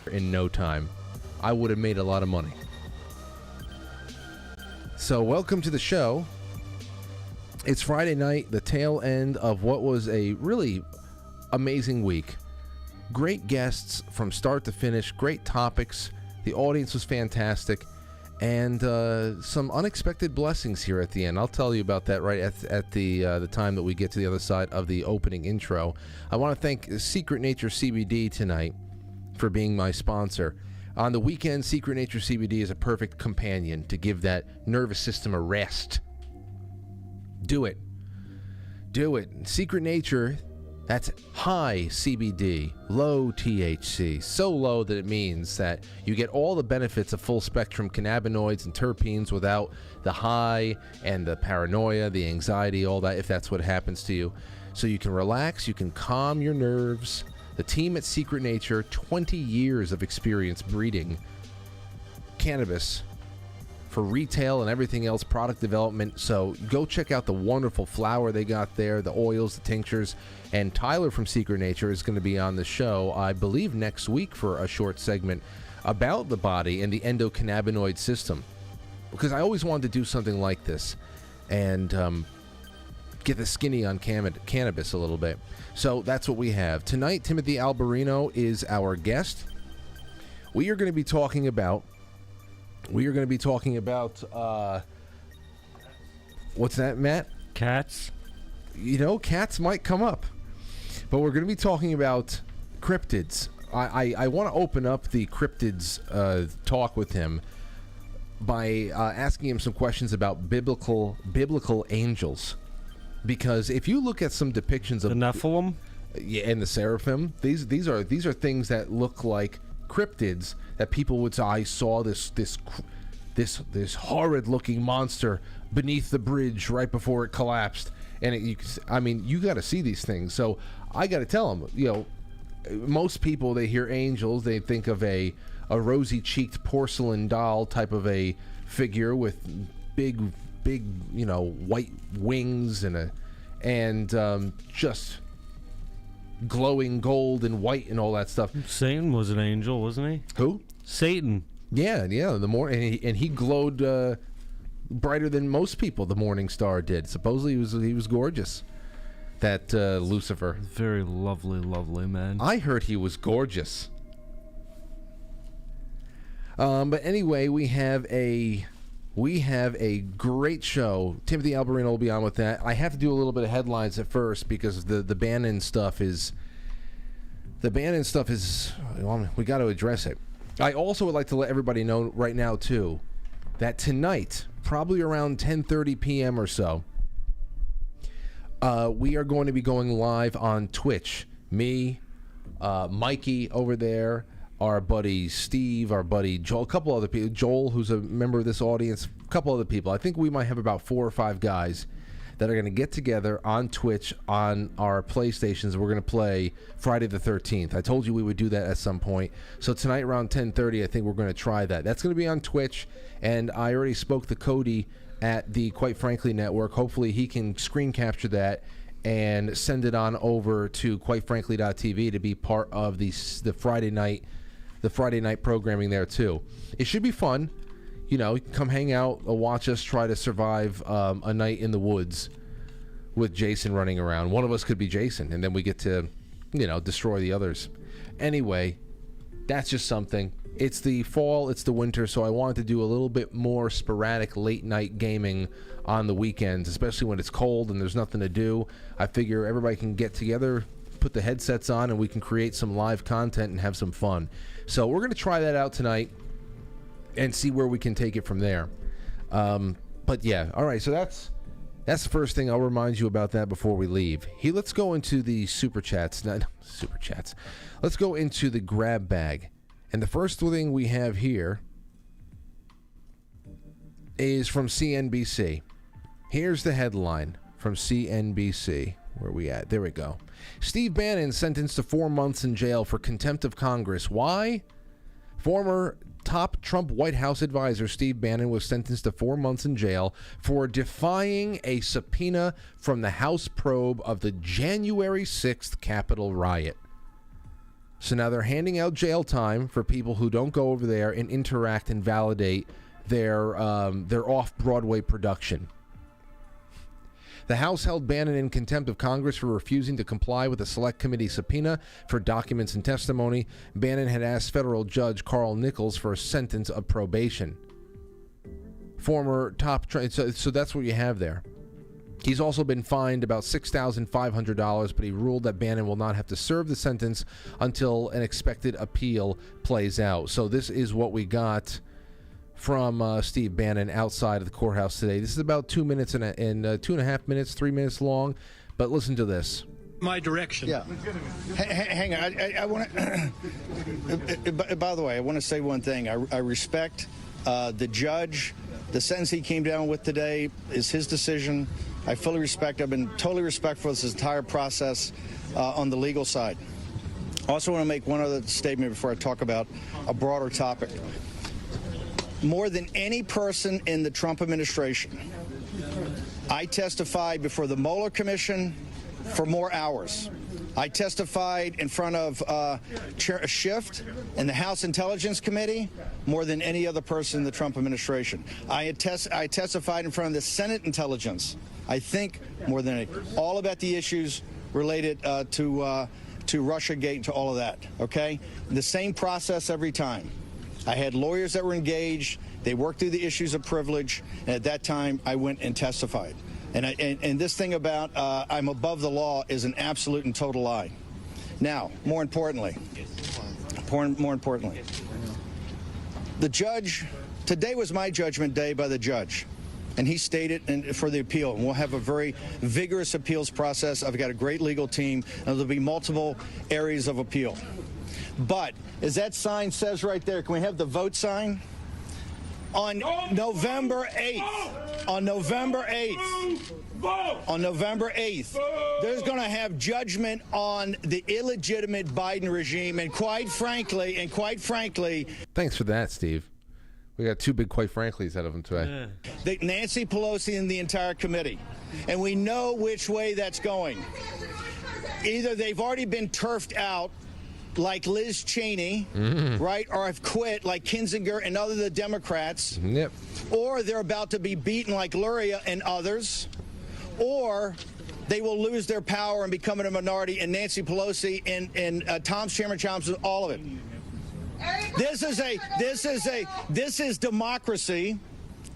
in no time. I would have made a lot of money. So welcome to the show. It's Friday night, the tail end of what was a really amazing week. Great guests from start to finish, great topics. The audience was fantastic, and some unexpected blessings here at the end. I'll tell you about that right at the time that we get to the other side of the opening intro. I want to thank Secret Nature CBD tonight for being my sponsor. On the weekend, Secret Nature CBD is a perfect companion to give that nervous system a rest. Do it. Do it. Secret Nature, that's high CBD, low THC. So low that it means that you get all the benefits of full spectrum cannabinoids and terpenes without the high and the paranoia, the anxiety, all that, if that's what happens to you. So you can relax, you can calm your nerves. The team at Secret Nature, 20 years of experience breeding cannabis for retail and everything else, product development. So go check out the wonderful flower they got there, the oils, the tinctures. And Tyler from Secret Nature is going to be on the show, I believe, next week for a short segment about the body and the endocannabinoid system. Because I always wanted to do something like this and get the skinny on cannabis a little bit. So that's what we have. Tonight, Timothy Alberino is our guest. We are going to be talking about... what's that, Matt? Cats. You know, cats might come up. But we're going to be talking about cryptids. I want to open up the cryptids talk with him by asking him some questions about biblical angels. Because if you look at some depictions of the Nephilim, and the seraphim, these are things that look like cryptids that people would say, I saw this horrid looking monster beneath the bridge right before it collapsed. And you got to see these things. So I got to tell them, most people, they hear angels, they think of a rosy cheeked porcelain doll type of a figure with big, white wings and just glowing gold and white and all that stuff. Satan was an angel, wasn't he? Who? Satan. Yeah. And he glowed brighter than most people. The morning star did. Supposedly he was gorgeous. That Lucifer. Very lovely man. I heard he was gorgeous. But anyway, we have a great show. Timothy Alberino will be on with that. I have to do a little bit of headlines at first because the Bannon stuff is... we got to address it. I also would like to let everybody know right now, too, that tonight, probably around 10:30 p.m. or so, we are going to be going live on Twitch. Me, Mikey over there, our buddy Steve, our buddy Joel, a couple other people. Joel, who's a member of this audience, a couple other people. I think we might have about 4 or 5 guys that are going to get together on Twitch on our PlayStations. We're going to play Friday the 13th. I told you we would do that at some point. So tonight around 10:30, I think we're going to try that. That's going to be on Twitch, and I already spoke to Cody at the Quite Frankly Network. Hopefully he can screen capture that and send it on over to quitefrankly.tv to be part of the Friday night programming there too. It should be fun. Come hang out, watch us try to survive a night in the woods with Jason running around. One of us could be Jason, and then we get to, destroy the others. Anyway, that's just something. It's the fall, it's the winter, so I wanted to do a little bit more sporadic late night gaming on the weekends, especially when it's cold and there's nothing to do. I figure everybody can get together, put the headsets on, and we can create some live content and have some fun. So we're going to try that out tonight and see where we can take it from there. But yeah, all right, so that's the first thing. I'll remind you about that before we leave. Let's go into the super chats. Let's go into the grab bag. And the first thing we have here is from CNBC. Here's the headline from CNBC. Where are we at? There we go. Steve Bannon sentenced to 4 months in jail for contempt of Congress. Why? Former top Trump White House advisor Steve Bannon was sentenced to 4 months in jail for defying a subpoena from the House probe of the January 6th Capitol riot. So now they're handing out jail time for people who don't go over there and interact and validate their off-Broadway production. The House held Bannon in contempt of Congress for refusing to comply with a select committee subpoena for documents and testimony. Bannon had asked federal judge Carl Nichols for a sentence of probation. Former top... So that's what you have there. He's also been fined about $6,500, but he ruled that Bannon will not have to serve the sentence until an expected appeal plays out. So this is what we got from Steve Bannon outside of the courthouse today. This is about 2 minutes and 2.5 minutes, 3 minutes long, but listen to this. My direction. Yeah. Hang on. I want to... By the way, I want to say one thing. I respect the judge. The sentence he came down with today is his decision. I fully respect. I've been totally respectful of this entire process on the legal side. I also want to make one other statement before I talk about a broader topic. More than any person in the Trump administration, I testified before the Mueller Commission for more hours. I testified in front of Chair Schiff in the House Intelligence Committee more than any other person in the Trump administration. I testified in front of the Senate Intelligence, I think more than any, all about the issues related to Russiagate and to all of that, okay? The same process every time. I had lawyers that were engaged. They worked through the issues of privilege, and at that time, I went and testified. And this thing about I'm above the law is an absolute and total lie. Now, more importantly, the judge, today was my judgment day by the judge, and he stated for the appeal, and we'll have a very vigorous appeals process. I've got a great legal team, and there'll be multiple areas of appeal. But, as that sign says right there, can we have the vote sign? On November 8th, on November 8th, there's going to have judgment on the illegitimate Biden regime, and quite frankly, Thanks for that, Steve. We got two big quite franklys out of him today. Nancy Pelosi and the entire committee, and we know which way that's going. Either they've already been turfed out, like Liz Cheney, right, or have quit like Kinzinger and other the Democrats, or they're about to be beaten like Luria and others, or they will lose their power and become a minority, and Nancy Pelosi and Chairman Thompson, all of it. This is democracy.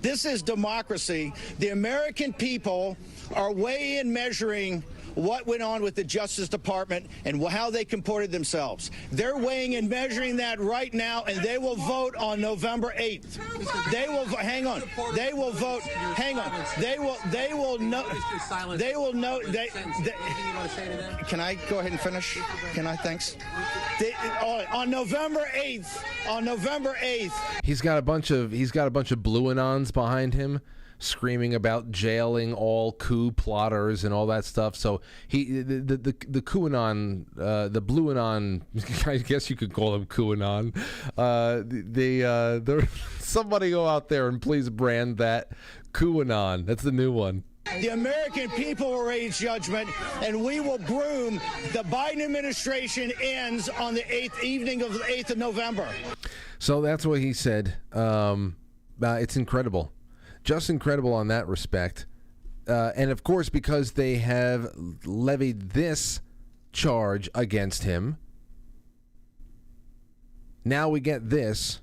This is democracy. The American people are weighing and measuring what went on with the Justice Department and how they comported themselves. They're weighing and measuring that right now, and they will vote on November 8th. They will hang on. They will vote. Hang on. They will know. They will know. Can I go ahead and finish? Can I? Thanks. On November 8th. He's got a bunch of Bluanons behind him, screaming about jailing all coup plotters and all that stuff. So the QAnon, the Bluanon, I guess you could call him QAnon. Somebody go out there and please brand that QAnon. That's the new one. The American people will raise judgment, and we will groom. The Biden administration ends on the evening of the 8th of November. So that's what he said. It's incredible. Just incredible on that respect. And, of course, because they have levied this charge against him, now we get this.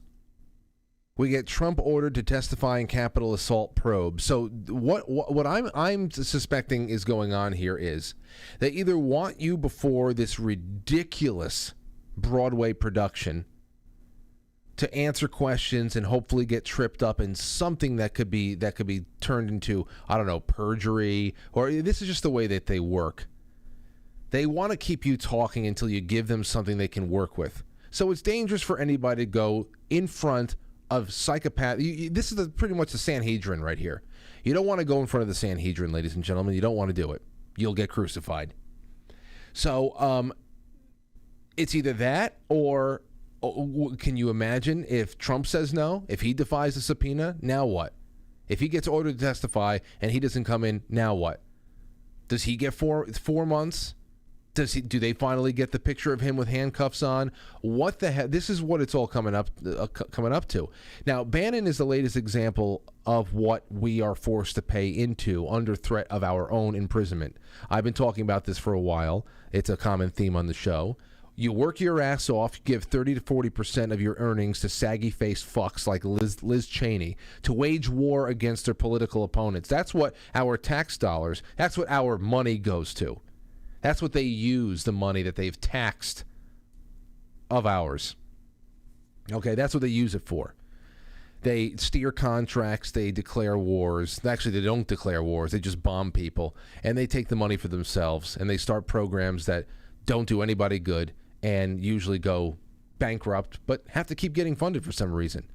We get Trump ordered to testify in Capitol assault probe. So what I'm suspecting is going on here is they either want you before this ridiculous Broadway production to answer questions and hopefully get tripped up in something that could be turned into, I don't know, perjury, or this is just the way that they work. They want to keep you talking until you give them something they can work with. So it's dangerous for anybody to go in front of psychopath. This is pretty much the Sanhedrin right here. You don't want to go in front of the Sanhedrin, ladies and gentlemen. You don't want to do it. You'll get crucified. So it's either that or... Can you imagine if Trump says no? If he defies the subpoena, now what? If he gets ordered to testify and he doesn't come in, now what? Does he get four months? Do they finally get the picture of him with handcuffs on? What the heck? This is what it's all coming up to. Now, Bannon is the latest example of what we are forced to pay into under threat of our own imprisonment. I've been talking about this for a while. It's a common theme on the show. You work your ass off, give 30 to 40% of your earnings to saggy-faced fucks like Liz Cheney to wage war against their political opponents. That's what our tax dollars, that's what our money goes to. That's what they use, the money that they've taxed of ours. Okay, that's what they use it for. They steer contracts, they declare wars. Actually, they don't declare wars, they just bomb people. And they take the money for themselves, and they start programs that don't do anybody good and usually go bankrupt, but have to keep getting funded for some reason.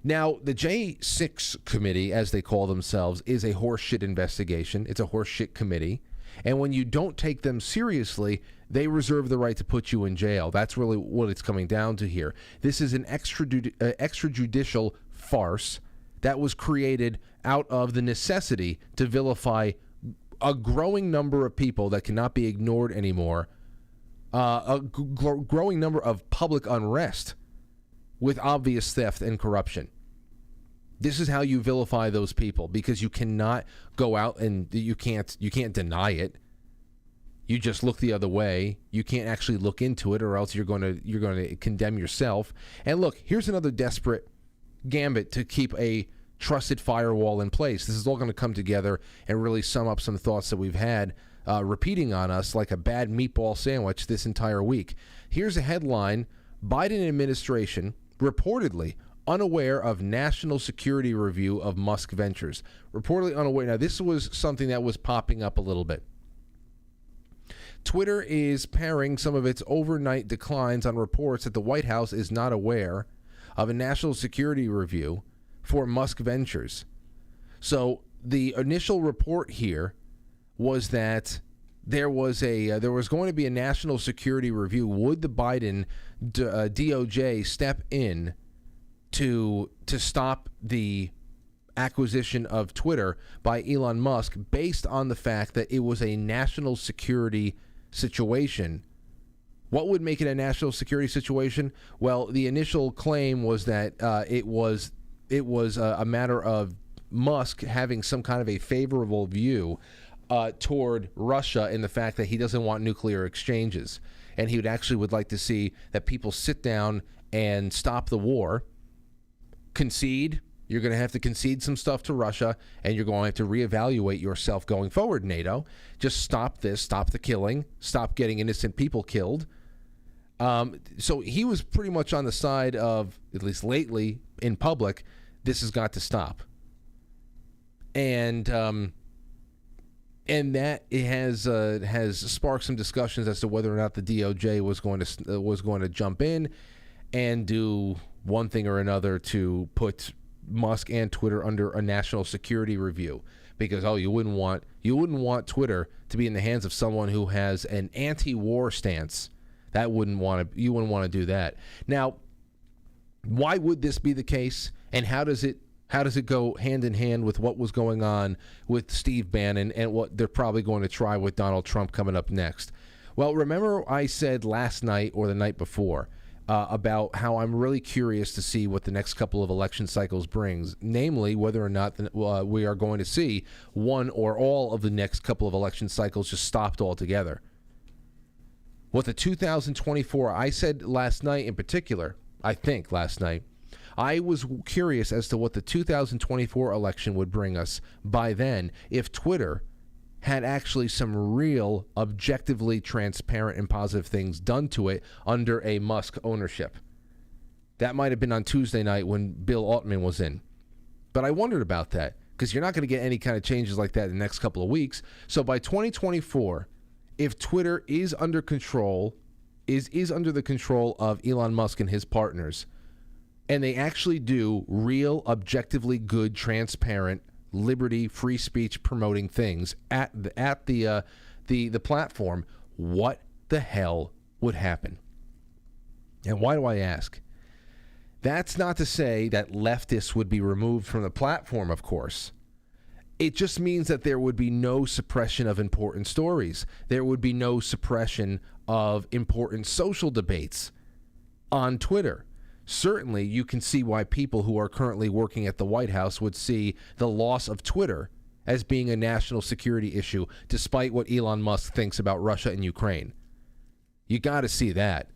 Now, the J6 committee, as they call themselves, is a horseshit investigation. It's a horseshit committee. And when you don't take them seriously, they reserve the right to put you in jail. That's really what it's coming down to here. This is an extrajudicial farce that was created out of the necessity to vilify a growing number of people that cannot be ignored anymore, growing number of public unrest with obvious theft and corruption. This is how you vilify those people, because you cannot go out and you can't deny it. You just look the other way. You can't actually look into it, or else you're going to condemn yourself. And look, here's another desperate gambit to keep a trusted firewall in place. This is all going to come together and really sum up some thoughts that we've had repeating on us like a bad meatball sandwich this entire week. Here's a headline: Biden administration reportedly unaware of national security review of Musk Ventures. Reportedly unaware. Now, this was something that was popping up a little bit. Twitter is paring some of its overnight declines on reports that the White House is not aware of a national security review for Musk Ventures. So the initial report here was that there was going to be a national security review. Would the Biden DOJ step in to stop the acquisition of Twitter by Elon Musk, based on the fact that it was a national security situation? What would make it a national security situation? Well, the initial claim was that it was a matter of Musk having some kind of a favorable view toward Russia, in the fact that he doesn't want nuclear exchanges, and he would like to see that people sit down and stop the war. Concede. You're going to have to concede some stuff to Russia, and you're going to have to reevaluate yourself going forward, NATO. Just stop this, stop the killing, stop getting innocent people killed. So he was pretty much on the side of, at least lately in public, this has got to stop. And that it has sparked some discussions as to whether or not the DOJ was going to jump in and do one thing or another to put Musk and Twitter under a national security review, because you wouldn't want Twitter to be in the hands of someone who has an anti-war stance. You wouldn't want to do that. Now, why would this be the case, and how does it go hand in hand with what was going on with Steve Bannon and what they're probably going to try with Donald Trump coming up next? Well, remember I said last night or the night before about how I'm really curious to see what the next couple of election cycles brings, namely whether or not we are going to see one or all of the next couple of election cycles just stopped altogether. What the 2024, I said last night in particular, I think last night, I was curious as to what the 2024 election would bring us by then if Twitter had actually some real, objectively transparent and positive things done to it under a Musk ownership. That might have been on Tuesday night when Bill Altman was in. But I wondered about that, because you're not going to get any kind of changes like that in the next couple of weeks. So by 2024, if Twitter is under control, is under the control of Elon Musk and his partners, and they actually do real, objectively good, transparent, liberty, free speech promoting things at the platform, what the hell would happen? And why do I ask? That's not to say that leftists would be removed from the platform, of course. It just means that there would be no suppression of important stories. There would be no suppression of important social debates on Twitter. Certainly, you can see why people who are currently working at the White House would see the loss of Twitter as being a national security issue, despite what Elon Musk thinks about Russia and Ukraine. You got to see that.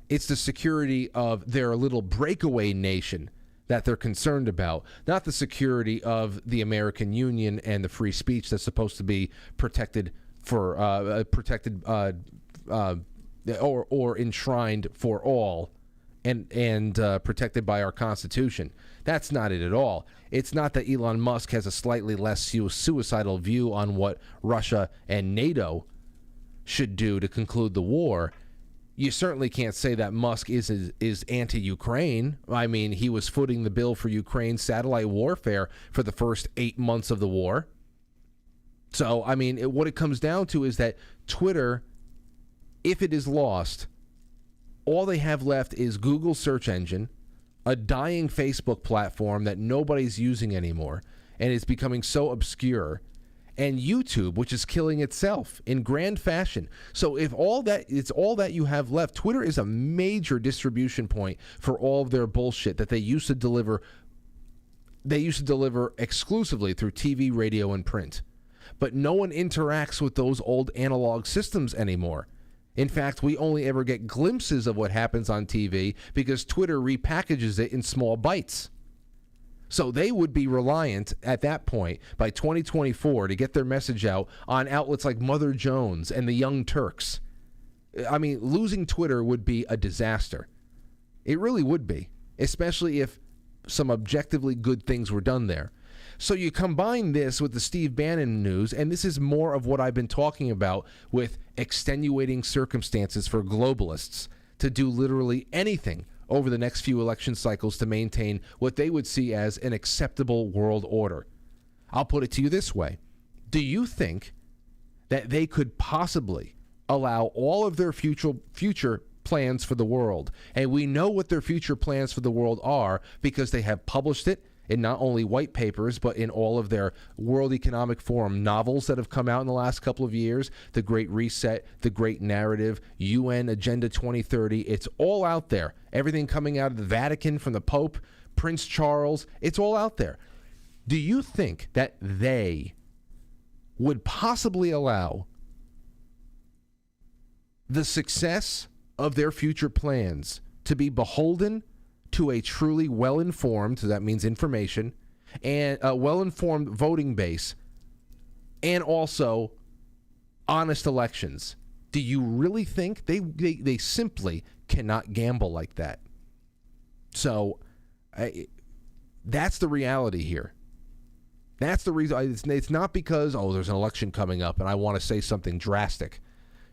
It's the security of their little breakaway nation that they're concerned about, not the security of the American Union and the free speech that's supposed to be protected for or enshrined for all and protected by our Constitution. That's not it at all. It's not that Elon Musk has a slightly less suicidal view on what Russia and NATO should do to conclude the war. You certainly can't say that Musk is anti-Ukraine. I mean, he was footing the bill for Ukraine's satellite warfare for the first 8 months of the war. So, I mean, what it comes down to is that Twitter, if it is lost, all they have left is Google search engine, a dying Facebook platform that nobody's using anymore, and is becoming so obscure, and YouTube, which is killing itself in grand fashion. So if it's all that you have left, Twitter is a major distribution point for all of their bullshit that they used to deliver. They used to deliver exclusively through TV, radio, and print. But no one interacts with those old analog systems anymore. In fact, we only ever get glimpses of what happens on TV because Twitter repackages it in small bites. So they would be reliant at that point by 2024 to get their message out on outlets like Mother Jones and the Young Turks. I mean, losing Twitter would be a disaster. It really would be, especially if some objectively good things were done there. So you combine this with the Steve Bannon news, and this is more of what I've been talking about with extenuating circumstances for globalists to do literally anything over the next few election cycles to maintain what they would see as an acceptable world order. I'll put it to you this way. Do you think that they could possibly allow all of their future plans for the world, and we know what their future plans for the world are because they have published it in not only white papers, but in all of their World Economic Forum novels that have come out in the last couple of years, The Great Reset, The Great Narrative, UN Agenda 2030, it's all out there. Everything coming out of the Vatican from the Pope, Prince Charles, it's all out there. Do you think that they would possibly allow the success of their future plans to be beholden to a truly well-informed, so that means information, and a well-informed voting base, and also honest elections? Do you really think they simply cannot gamble like that? So that's the reality here. That's the reason. It's not because, there's an election coming up and I want to say something drastic.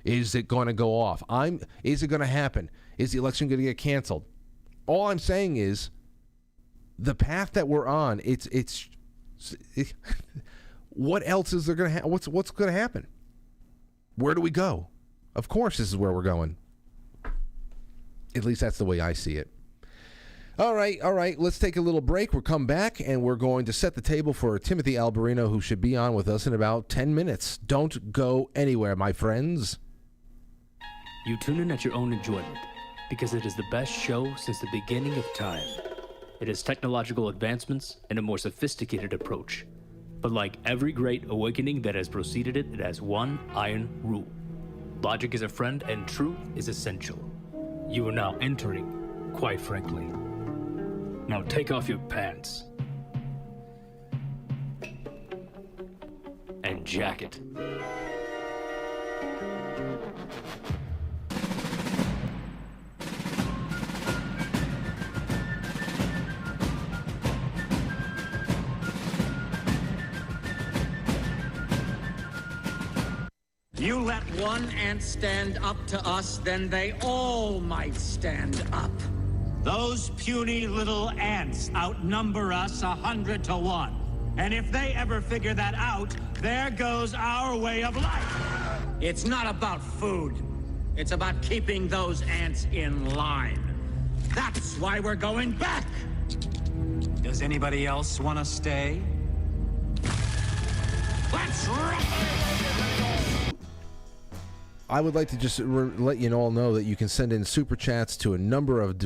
Is it going to go off? Is it going to happen? Is the election going to get canceled? All I'm saying is the path that we're on, it's what else is there going to what's going to happen? Where do we go? Of course this is where we're going. At least that's the way I see it. All right, let's take a little break. We'll come back and we're going to set the table for Timothy Alberino, who should be on with us in about 10 minutes. Don't go anywhere, my friends. You tune in at your own enjoyment, because it is the best show since the beginning of time. It has technological advancements and a more sophisticated approach. But like every great awakening that has preceded it, it has one iron rule. Logic is a friend and truth is essential. You are now entering, quite frankly. Now take off your pants. And jacket. You let one ant stand up to us, then they all might stand up. Those puny little ants outnumber us 100 to 1. And if they ever figure that out, there goes our way of life. It's not about food. It's about keeping those ants in line. That's why we're going back. Does anybody else want to stay? Let's rock! I would like to just let you all know that you can send in super chats to a number of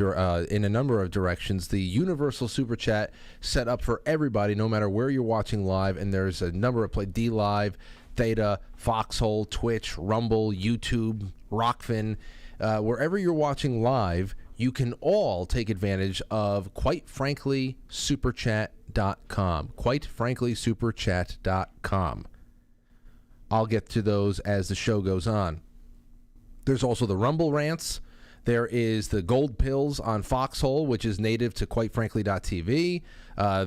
in a number of directions. The universal super chat set up for everybody, no matter where you're watching live, and there's a number of D Live, Theta, Foxhole, Twitch, Rumble, YouTube, Rockfin, wherever you're watching live. You can all take advantage of QuiteFranklySuperchat.com. QuiteFranklySuperchat.com. I'll get to those as the show goes on. There's also the Rumble rants. There is the Gold Pills on Foxhole, which is native to QuiteFrankly.tv.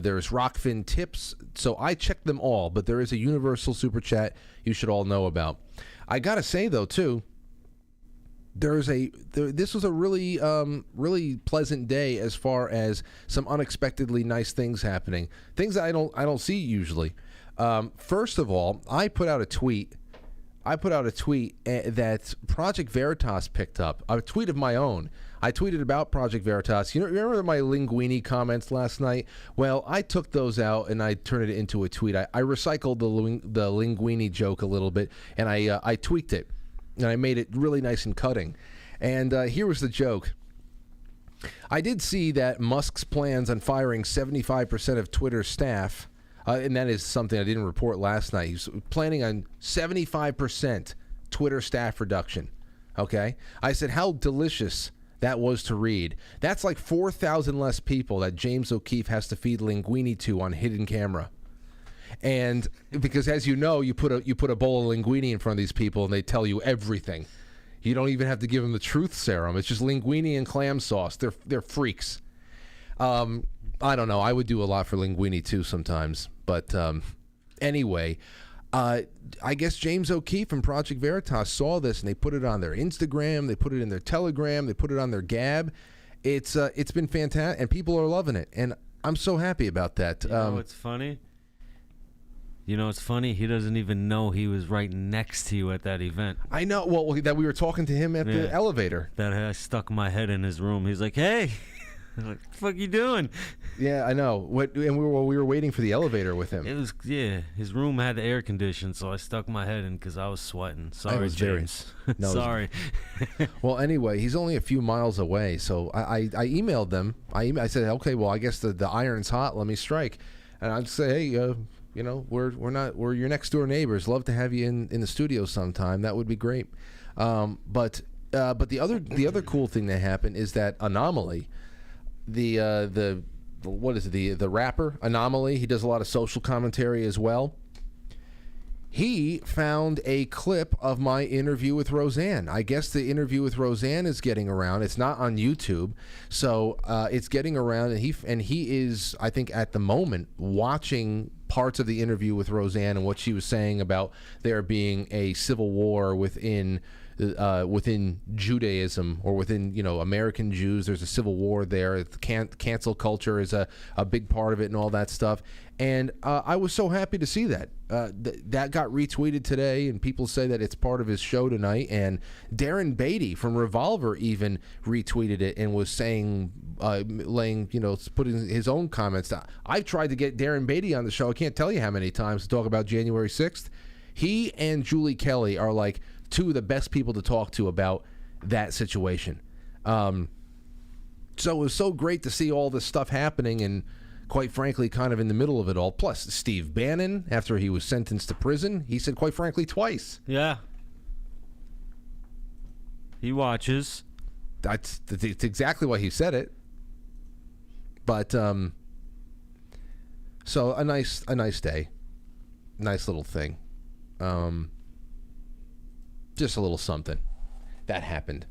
There's Rockfin tips. So I checked them all, but there is a universal super chat you should all know about. I got to say, though, too, this was a really really pleasant day as far as some unexpectedly nice things happening, things that I don't see usually. First of all, I put out a tweet that Project Veritas picked up, a tweet of my own. I tweeted about Project Veritas. You remember my linguini comments last night? Well, I took those out and I turned it into a tweet. I recycled the linguini joke a little bit, and I tweaked it. And I made it really nice and cutting. And here was the joke. I did see that Musk's plans on firing 75% of Twitter's staff, and that is something I didn't report last night. He's planning on 75% Twitter staff reduction. Okay? I said how delicious that was to read. That's like 4,000 less people that James O'Keefe has to feed linguini to on hidden camera. And because, as you know, you put a bowl of linguini in front of these people and they tell you everything. You don't even have to give them the truth serum. It's just linguini and clam sauce. They're freaks. I don't know. I would do a lot for linguini too sometimes. But anyway, I guess James O'Keefe and Project Veritas saw this and they put it on their Instagram. They put it in their Telegram. They put it on their Gab. It's been fantastic, and people are loving it. And I'm so happy about that. You know what's funny? It's funny. He doesn't even know he was right next to you at that event. I know. Well, that we were talking to him at the elevator. That I stuck my head in his room. He's like, "Hey, I'm like, what the fuck you doing?" Yeah, I know. And we were waiting for the elevator with him. It was his room had the air conditioning, so I stuck my head in because I was sweating. Sorry, James. Sorry. Well, anyway, he's only a few miles away, so I emailed them. I said, okay, well, I guess the iron's hot. Let me strike, and I'd say, hey, we're your next door neighbors. Love to have you in the studio sometime. That would be great. But the other cool thing that happened is that Anomaly, the rapper Anomaly, he does a lot of social commentary as well. He found a clip of my interview with Roseanne. I guess the interview with Roseanne is getting around. It's not on YouTube, so it's getting around. And he is, I think, at the moment watching parts of the interview with Roseanne and what she was saying about there being a civil war within Judaism, or within American Jews. There's a civil war there. Cancel culture is a big part of it and all that stuff. And I was so happy to see that. That got retweeted today, and people say that it's part of his show tonight. And Darren Beatty from Revolver even retweeted it and was saying, putting his own comments down. I've tried to get Darren Beatty on the show. I can't tell you how many times to talk about January 6th. He and Julie Kelly are like two of the best people to talk to about that situation. So it was so great to see all this stuff happening, and quite frankly, kind of in the middle of it all. Plus, Steve Bannon, after he was sentenced to prison, he said, quite frankly, twice. Yeah. He watches. It's exactly why he said it. But, so a nice day. Nice little thing. Just a little something that happened.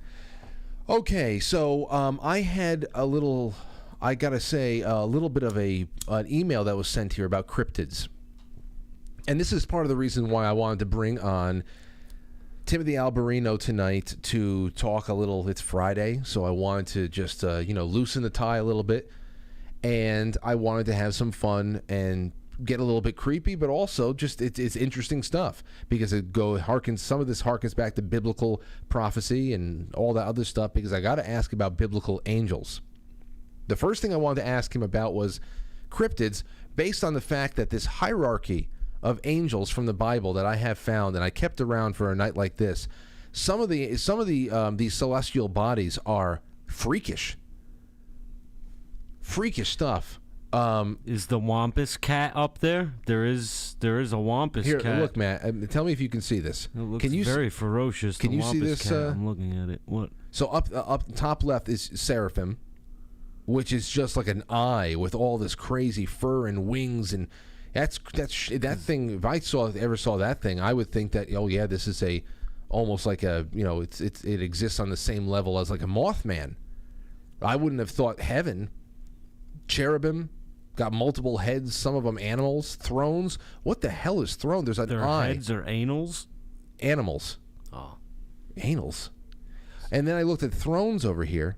Okay, so I had a little bit of an email that was sent here about cryptids. And this is part of the reason why I wanted to bring on Timothy Alberino tonight to talk a little. It's Friday, so I wanted to just, loosen the tie a little bit. And I wanted to have some fun and get a little bit creepy, but also just it's interesting stuff, because some of this harkens back to biblical prophecy and all that other stuff, because I got to ask about biblical angels. The first thing I wanted to ask him about was cryptids, based on the fact that this hierarchy of angels from the Bible that I have found, and I kept around for a night like this. Some of these celestial bodies are freakish stuff. Is the Wampus cat up there? There is a Wampus cat. Here, look, Matt. Tell me if you can see this. It looks very ferocious. Can you see this? Cat. I'm looking at it. What? So up top left is Seraphim, which is just like an eye with all this crazy fur and wings, and that thing. If I ever saw that thing, I would think that, oh yeah, this is almost like a, it exists on the same level as like a Mothman. I wouldn't have thought heaven. Cherubim. Got multiple heads, some of them animals. Thrones. What the hell is throne? There's an eye. Their heads are anals? Animals. Oh. Anals. And then I looked at thrones over here.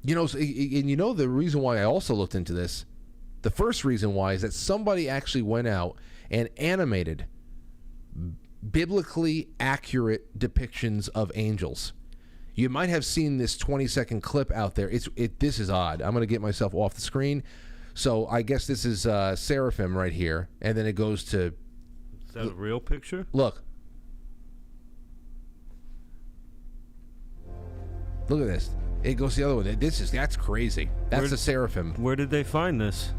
And the reason why I also looked into this, the first reason why is that somebody actually went out and animated biblically accurate depictions of angels. You might have seen this 20-second clip out there. This is odd. I'm going to get myself off the screen. So I guess this is Seraphim right here, and then it goes to... Is that a real picture? Look. Look at this. It goes the other one. That's crazy. That's the Seraphim. Where did they find this?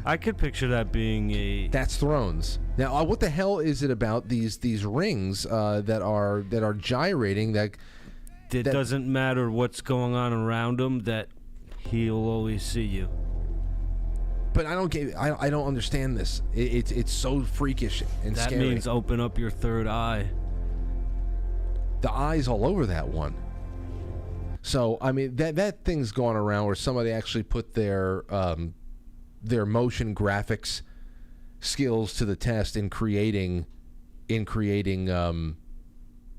I could picture that being a... That's thrones. Now, what the hell is it about these rings that are gyrating that doesn't matter what's going on around them, that he'll always see you. But I don't understand this. It's so freakish and scary. That means open up your third eye. The eye's all over that one. So I mean that thing's going around where somebody actually put their motion graphics skills to the test in creating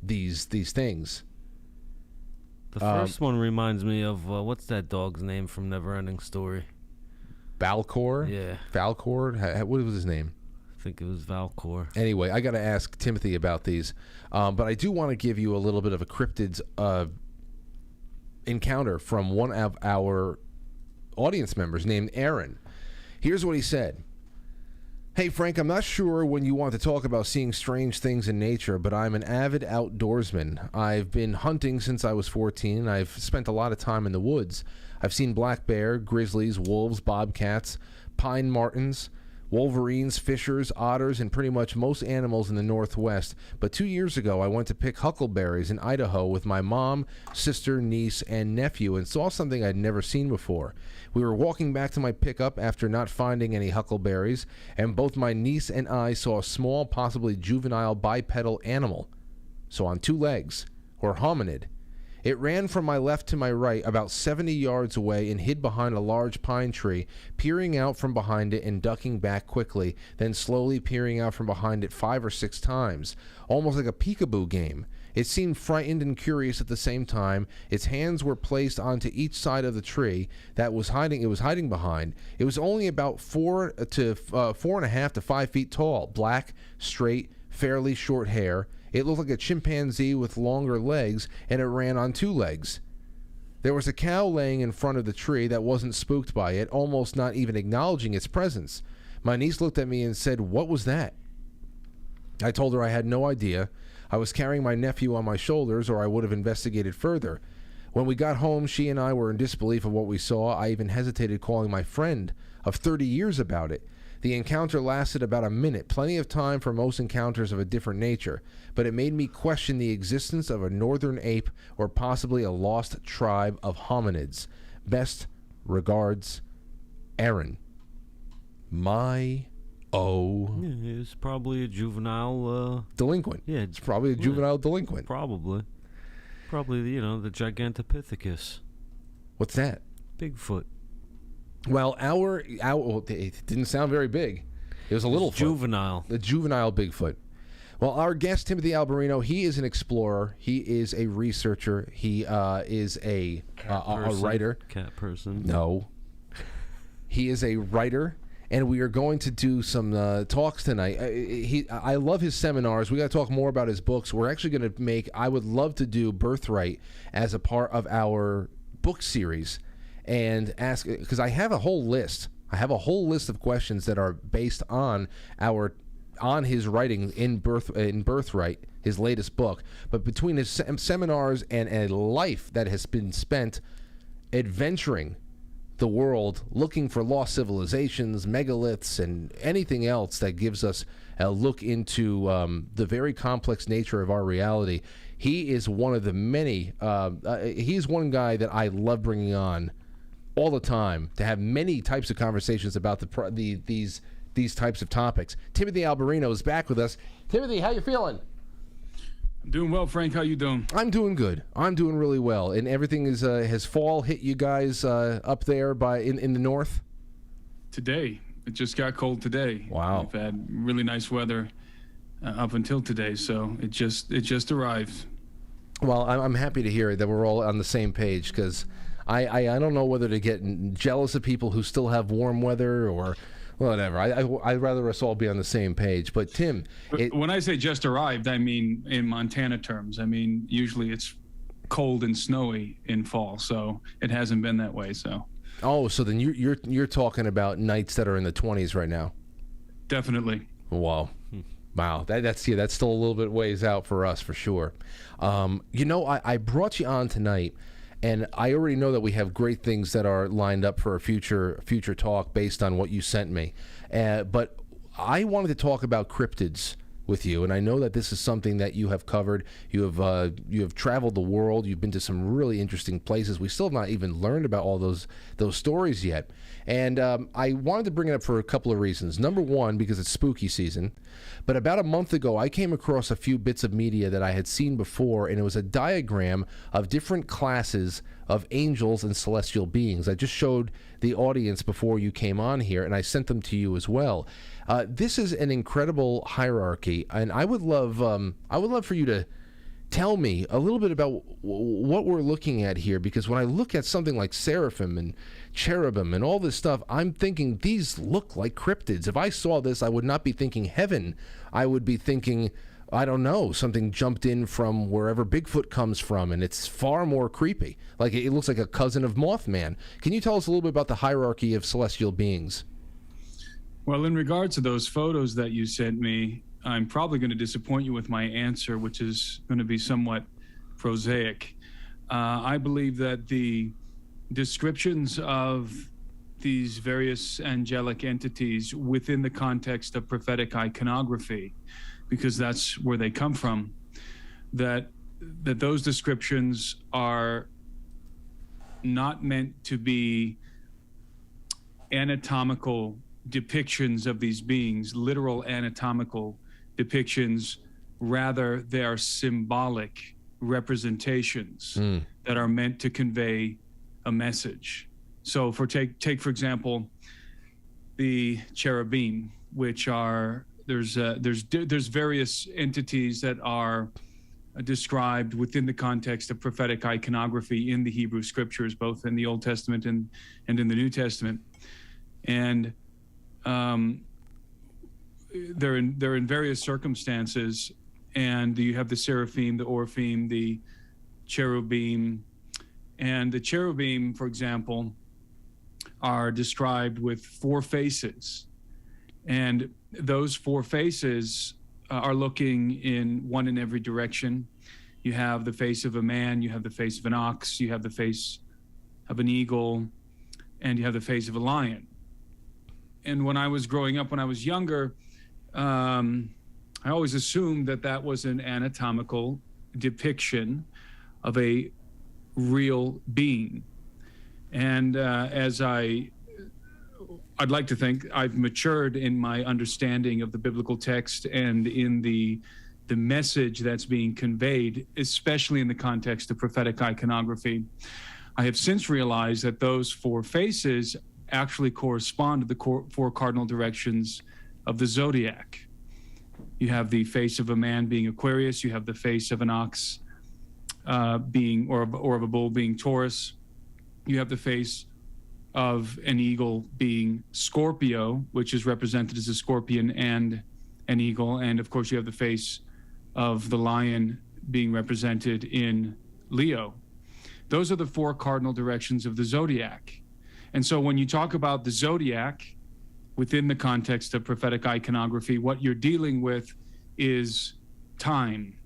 these things. The first one reminds me of what's that dog's name from Neverending Story? Valcor? Yeah. Valcor? What was his name? I think it was Valcor. Anyway, I got to ask Timothy about these. But I do want to give you a little bit of a cryptids encounter from one of our audience members named Aaron. Here's what he said. Hey, Frank, I'm not sure when you want to talk about seeing strange things in nature, but I'm an avid outdoorsman. I've been hunting since I was 14. I've spent a lot of time in the woods. I've seen black bear, grizzlies, wolves, bobcats, pine martens, wolverines, fishers, otters, and pretty much most animals in the Northwest. But 2 years ago, I went to pick huckleberries in Idaho with my mom, sister, niece, and nephew and saw something I'd never seen before. We were walking back to my pickup after not finding any huckleberries, and both my niece and I saw a small, possibly juvenile bipedal animal. So on 2 legs, or hominid. It ran from my left to my right about 70 yards away and hid behind a large pine tree, peering out from behind it and ducking back quickly, then slowly peering out from behind it 5 or 6 times, almost like a peekaboo game. It seemed frightened and curious at the same time. Its hands were placed onto each side of the tree that was hiding. It was hiding behind. It was only about 4.5 to 5 feet tall, black, straight, fairly short hair. It looked like a chimpanzee with longer legs, and it ran on 2 legs. There was a cow laying in front of the tree that wasn't spooked by it, almost not even acknowledging its presence. My niece looked at me and said, "What was that?" I told her I had no idea. I was carrying my nephew on my shoulders, or I would have investigated further. When we got home, she and I were in disbelief of what we saw. I even hesitated calling my friend of 30 years about it. The encounter lasted about a minute, plenty of time for most encounters of a different nature, but it made me question the existence of a northern ape or possibly a lost tribe of hominids. Best regards, Aaron. Yeah, it's probably a juvenile... delinquent. Yeah. It's probably a juvenile delinquent. Probably, the Gigantopithecus. What's that? Bigfoot. Well, it didn't sound very big. It was a little juvenile. The juvenile Bigfoot. Well, our guest, Timothy Alberino, he is an explorer. He is a researcher. He is a writer. Cat person. No. He is a writer, and we are going to do some talks tonight. I love his seminars. We got to talk more about his books. We're actually going to I would love to do Birthright as a part of our book series. And ask, because I have a whole list I have a whole list of questions that are based on his writing in Birthright, his latest book. But between his seminars and a life that has been spent adventuring the world, looking for lost civilizations, megaliths, and anything else that gives us a look into the very complex nature of our reality, he is one of the many. He's one guy that I love bringing on all the time to have many types of conversations about these types of topics. Timothy Alberino is back with us. Timothy, how you feeling? I'm doing well, Frank. How you doing? I'm doing good. I'm doing really well. And everything is has fall hit you guys up there in the north? Today. It just got cold today. Wow. We've had really nice weather up until today, so it just arrived. Well, I'm happy to hear that we're all on the same page, because I don't know whether to get jealous of people who still have warm weather or whatever. I'd rather us all be on the same page. But Tim, when I say just arrived, I mean in Montana terms. I mean usually it's cold and snowy in fall, so it hasn't been that way. So. Oh, so then you're talking about nights that are in the 20s right now. Definitely. Wow. That's still a little bit ways out for us, for sure. I brought you on tonight, and I already know that we have great things that are lined up for a future talk based on what you sent me. But I wanted to talk about cryptids with you, and I know that this is something that you have covered. You have traveled the world. You've been to some really interesting places. We still have not even learned about all those stories yet. And I wanted to bring it up for a couple of reasons. Number one, because it's spooky season. But about a month ago, I came across a few bits of media that I had seen before, and it was a diagram of different classes of angels and celestial beings. I just showed the audience before you came on here, and I sent them to you as well. This is an incredible hierarchy, and I would love for you to tell me a little bit about what we're looking at here, because when I look at something like seraphim and cherubim and all this stuff, I'm thinking these look like cryptids. If I saw this, I would not be thinking heaven. I would be thinking, I don't know, something jumped in from wherever Bigfoot comes from, and it's far more creepy. Like it looks like a cousin of Mothman. Can you tell us a little bit about the hierarchy of celestial beings? Well, in regards to those photos that you sent me, I'm probably going to disappoint you with my answer, which is going to be somewhat prosaic. I believe that the descriptions of these various angelic entities within the context of prophetic iconography, because that's where they come from, that those descriptions are not meant to be anatomical depictions of these beings, literal anatomical depictions. Rather, they are symbolic representations that are meant to convey a message. So take for example the cherubim, which are there's various entities that are described within the context of prophetic iconography in the Hebrew scriptures, both in the Old Testament and in the New Testament. And they're in various circumstances, and you have the seraphim, the orphim, the cherubim, and the cherubim, for example, are described with 4 faces, and those 4 faces are looking in one in every direction. You have the face of a man, you have the face of an ox, you have the face of an eagle, and you have the face of a lion. And when I was growing up, when I was younger, I always assumed that was an anatomical depiction of a real being. And as I'd like to think I've matured in my understanding of the biblical text and in the message that's being conveyed, especially in the context of prophetic iconography, I have since realized that those 4 faces actually correspond to the 4 cardinal directions of the zodiac. You have the face of a man being Aquarius, you have the face of an ox being or of a bull being Taurus, you have the face of an eagle being Scorpio, which is represented as a scorpion and an eagle, and of course you have the face of the lion being represented in Leo. Those are the 4 cardinal directions of the zodiac. And so when you talk about the zodiac within the context of prophetic iconography, what you're dealing with is time.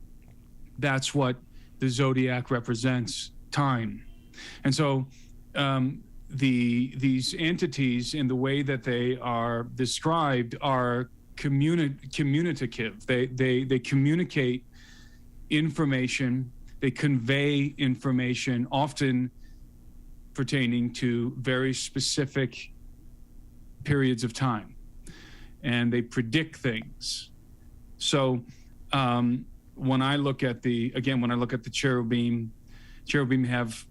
That's what the zodiac represents, time. And so these entities, in the way that they are described, are communicative. They communicate information, they convey information, often pertaining to very specific periods of time, and they predict things. So when I look at the cherubim have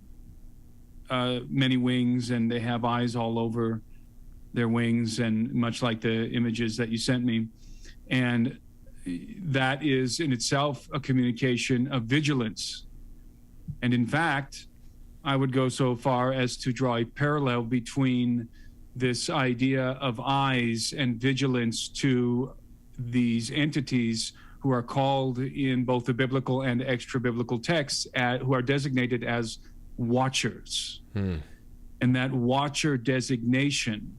many wings, and they have eyes all over their wings, and much like the images that you sent me. And that is in itself a communication of vigilance. And in fact, I would go so far as to draw a parallel between this idea of eyes and vigilance to these entities who are called in both the biblical and extra-biblical texts, who are designated as watchers. And that watcher designation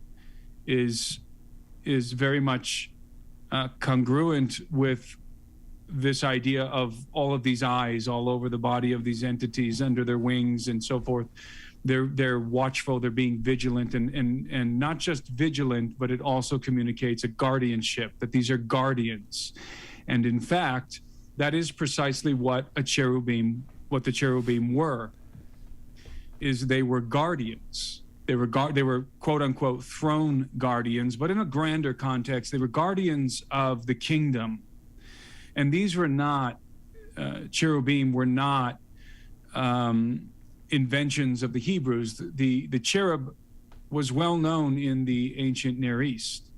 is very much congruent with this idea of all of these eyes all over the body of these entities, under their wings and so forth. They're watchful, they're being vigilant, and not just vigilant, but it also communicates a guardianship, that these are guardians. And in fact, that is precisely what the cherubim were, is they were guardians. They were quote unquote throne guardians, but in a grander context, they were guardians of the kingdom. And these were not, cherubim were not inventions of the Hebrews. The cherub was well known in the ancient Near East.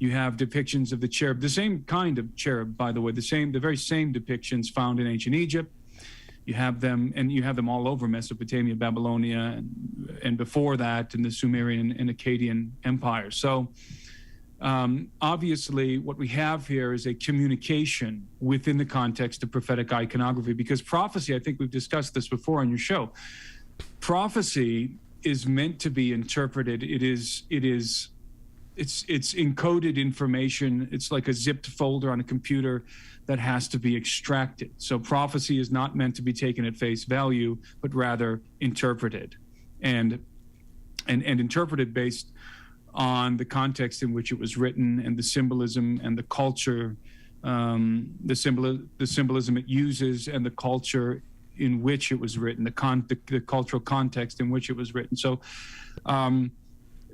You have depictions of the cherub, the same kind of cherub, by the way, the very same depictions found in ancient Egypt. You have them, and you have them all over Mesopotamia, Babylonia, and before that in the Sumerian and Akkadian empires. So obviously what we have here is a communication within the context of prophetic iconography, because prophecy, I think we've discussed this before on your show, prophecy is meant to be interpreted. It's encoded information. It's like a zipped folder on a computer that has to be extracted. So prophecy is not meant to be taken at face value, but rather interpreted, and interpreted based on the context in which it was written, and the symbolism and the culture, the symbolism it uses, and the culture in which it was written, the cultural context in which it was written. So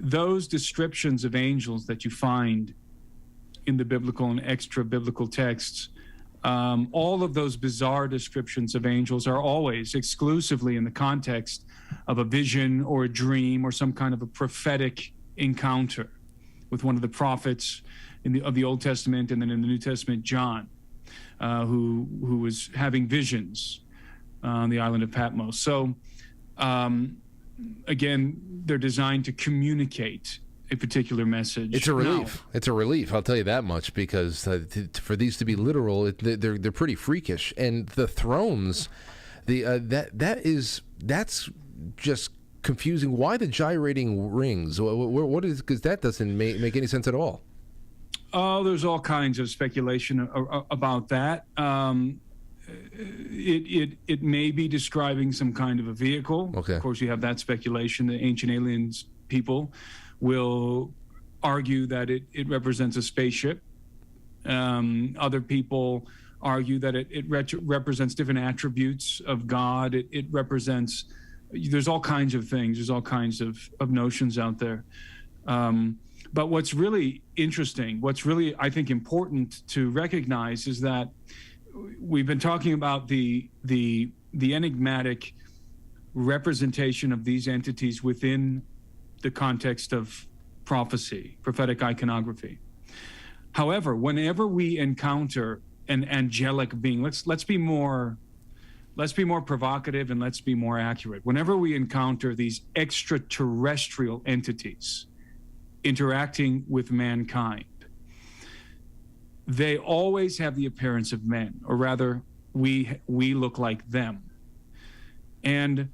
those descriptions of angels that you find in the biblical and extra biblical texts, all of those bizarre descriptions of angels are always exclusively in the context of a vision or a dream or some kind of a prophetic encounter with one of the prophets of the Old Testament, and then in the New Testament, John, who was having visions on the island of Patmos. So again, they're designed to communicate a particular message. It's a relief. It's a relief, I'll tell you that much, because for these to be literal, they're pretty freakish. And the thrones, that's just confusing. Why the gyrating rings? What is? Because that doesn't make any sense at all. Oh, there's all kinds of speculation about that. It may be describing some kind of a vehicle. Okay. Of course, you have that speculation. The ancient aliens people will argue that it represents a spaceship. Other people argue that it represents different attributes of God. It represents, there's all kinds of things. There's all kinds of notions out there. But what's really interesting, what's really, I think, important to recognize is that we've been talking about the enigmatic representation of these entities within the context of prophecy, prophetic iconography. However, whenever we encounter an angelic being, let's be more provocative, and let's be more accurate. Whenever we encounter these extraterrestrial entities interacting with mankind, they always have the appearance of men, or rather, we look like them. And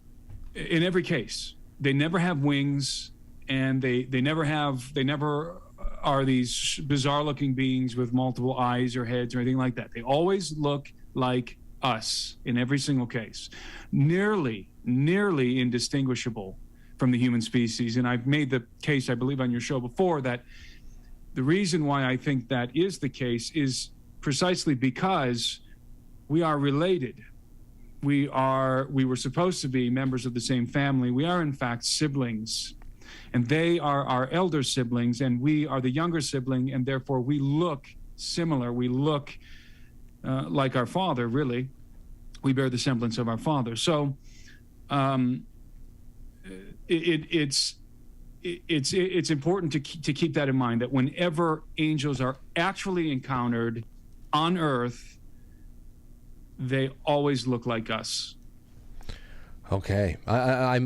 in every case, they never have wings, and they never are these bizarre-looking beings with multiple eyes or heads or anything like that. They always look like us in every single case, nearly indistinguishable from the human species. And I've made the case, I believe, on your show before, that the reason why I think that is the case is precisely because we are related. We were supposed to be members of the same family. We are, in fact, siblings. And they are our elder siblings, and we are the younger sibling, and therefore we look similar. We look like our father, really. We bear the semblance of our father. So it's important to keep that in mind, that whenever angels are actually encountered on Earth, they always look like us. Okay, I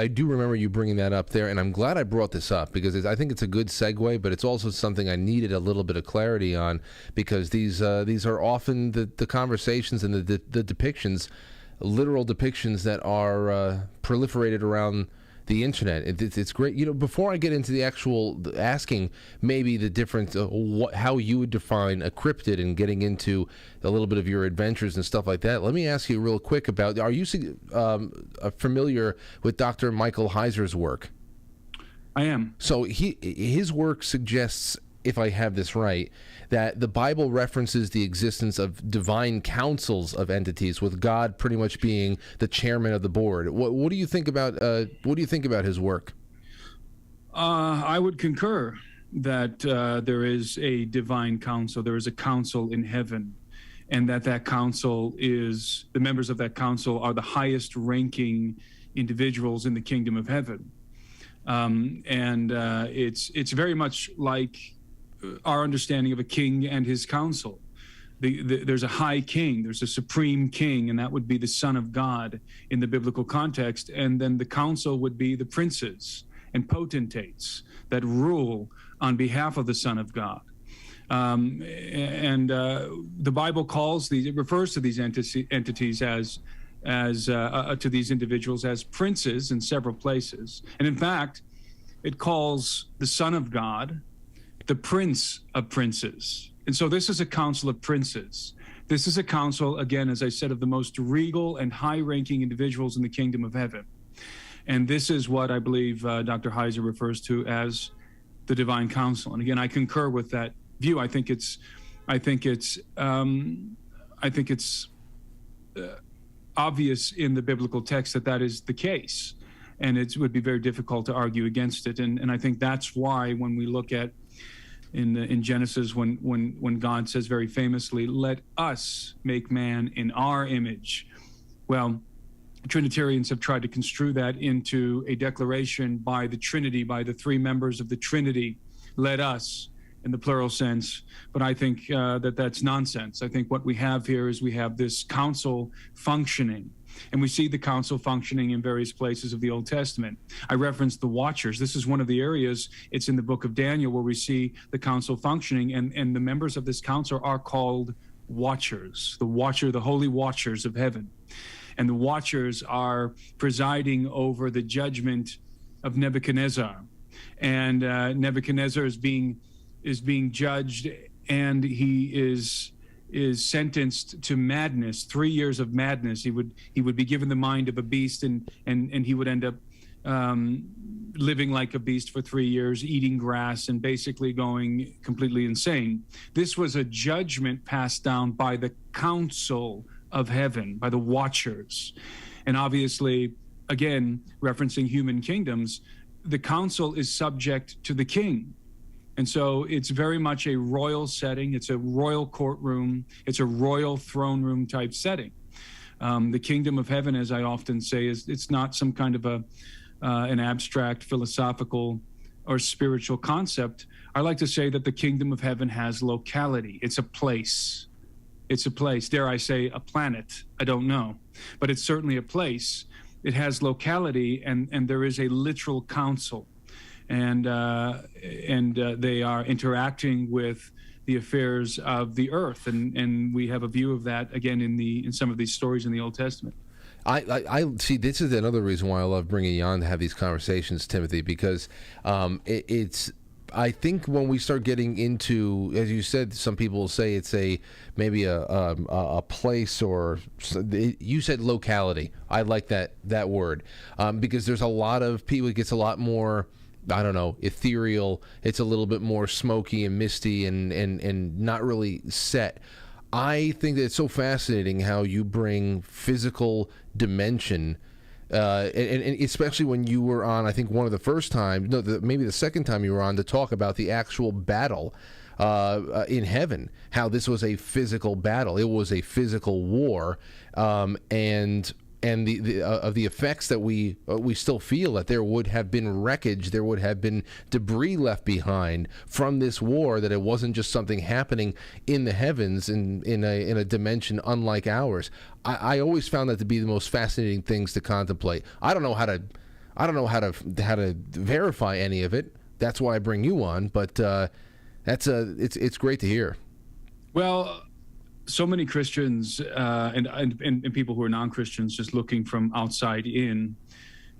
do remember you bringing that up there, and I'm glad I brought this up because I think it's a good segue, but it's also something I needed a little bit of clarity on, because these are often the conversations and the depictions, literal depictions that are proliferated around the internet. It's great. You know, before I get into the actual asking maybe the difference, how you would define a cryptid and getting into a little bit of your adventures and stuff like that, let me ask you real quick about, are you familiar with Dr. Michael Heiser's work? I am. So his work suggests, if I have this right, that the Bible references the existence of divine councils of entities, with God pretty much being the chairman of the board. What do you think about his work? I would concur that there is a divine council. There is a council in heaven, and that council is, the members of that council are the highest ranking individuals in the kingdom of heaven. It's very much like our understanding of a king and his council. There's a high king, there's a supreme king, and that would be the Son of God in the biblical context. And then the council would be the princes and potentates that rule on behalf of the Son of God. The Bible refers to these entities as to these individuals as princes in several places. And in fact, it calls the Son of God the Prince of Princes. And so this is a council of princes. This is a council, again, as I said, of the most regal and high-ranking individuals in the kingdom of heaven. And this is what I believe Dr. Heiser refers to as the divine council. And again, I concur with that view. I think it's obvious in the biblical text that is the case, and it would be very difficult to argue against it. And I think that's why when we look at in Genesis, when God says very famously, "Let us make man in our image," well, Trinitarians have tried to construe that into a declaration by the Trinity, by the three members of the Trinity, "Let us," in the plural sense. But I think that's nonsense. I think what we have here is we have this council functioning, and we see the council functioning in various places of the Old Testament. I referenced the Watchers. This is one of the areas, it's in the book of Daniel, where we see the council functioning, and the members of this council are called Watchers, the Holy Watchers of heaven. And the Watchers are presiding over the judgment of Nebuchadnezzar. And Nebuchadnezzar is being judged, and he is sentenced to madness, 3 years of madness. He would be given the mind of a beast, and he would end up living like a beast for 3 years, eating grass and basically going completely insane. This was a judgment passed down by the council of heaven, by the Watchers. And obviously, again, referencing human kingdoms, the council is subject to the king. And so it's very much a royal setting. It's a royal courtroom. It's a royal throne room type setting. The kingdom of heaven, as I often say, it's not some kind of an abstract philosophical or spiritual concept. I like to say that the kingdom of heaven has locality. It's a place. It's a place. Dare I say a planet? I don't know. But it's certainly a place. It has locality, and there is a literal council. And they are interacting with the affairs of the earth, and we have a view of that again in some of these stories in the Old Testament. I see. This is another reason why I love bringing you on to have these conversations, Timothy, because it's. I think when we start getting into, as you said, some people will say it's maybe a place, or you said locality. I like that word because there's a lot of people. It gets a lot more, I don't know, ethereal. It's a little bit more smoky and misty and not really set. I think that it's so fascinating how you bring physical dimension. And especially when you were on, I think one of the first times, maybe the second time you were on to talk about the actual battle in heaven, how this was a physical battle. It was a physical war, and the effects that we still feel, that there would have been wreckage, there would have been debris left behind from this war, that it wasn't just something happening in the heavens in a dimension unlike ours. I always found that to be the most fascinating things to contemplate. I don't know how to verify any of it. That's why I bring you on, but it's great to hear. Well, so many Christians and people who are non-Christians, just looking from outside in,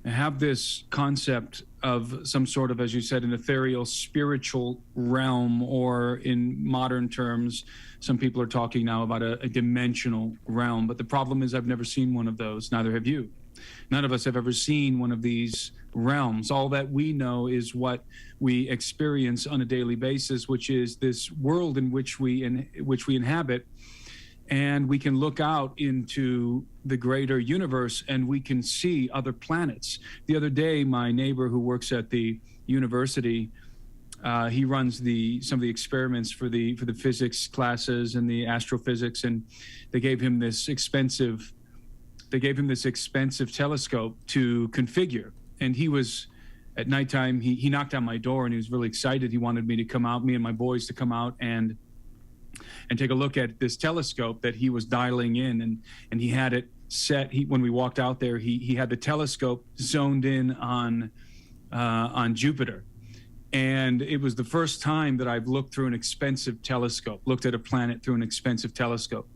have this concept of some sort of, as you said, an ethereal spiritual realm, or in modern terms, some people are talking now about a dimensional realm. But the problem is, I've never seen one of those. Neither have you. None of us have ever seen one of these realms. All that we know is what we experience on a daily basis, which is this world in which we inhabit. And we can look out into the greater universe and we can see other planets. The other day, my neighbor who works at the university, he runs some of the experiments for the physics classes and the astrophysics, and they gave him this expensive telescope to configure. And he was, at nighttime, he knocked on my door and he was really excited. He wanted me to come out, me and my boys to come out and take a look at this telescope that he was dialing in, and he had it set. When we walked out there, he had the telescope zoned in on Jupiter, and it was the first time that I've looked through an expensive telescope, looked at a planet through an expensive telescope,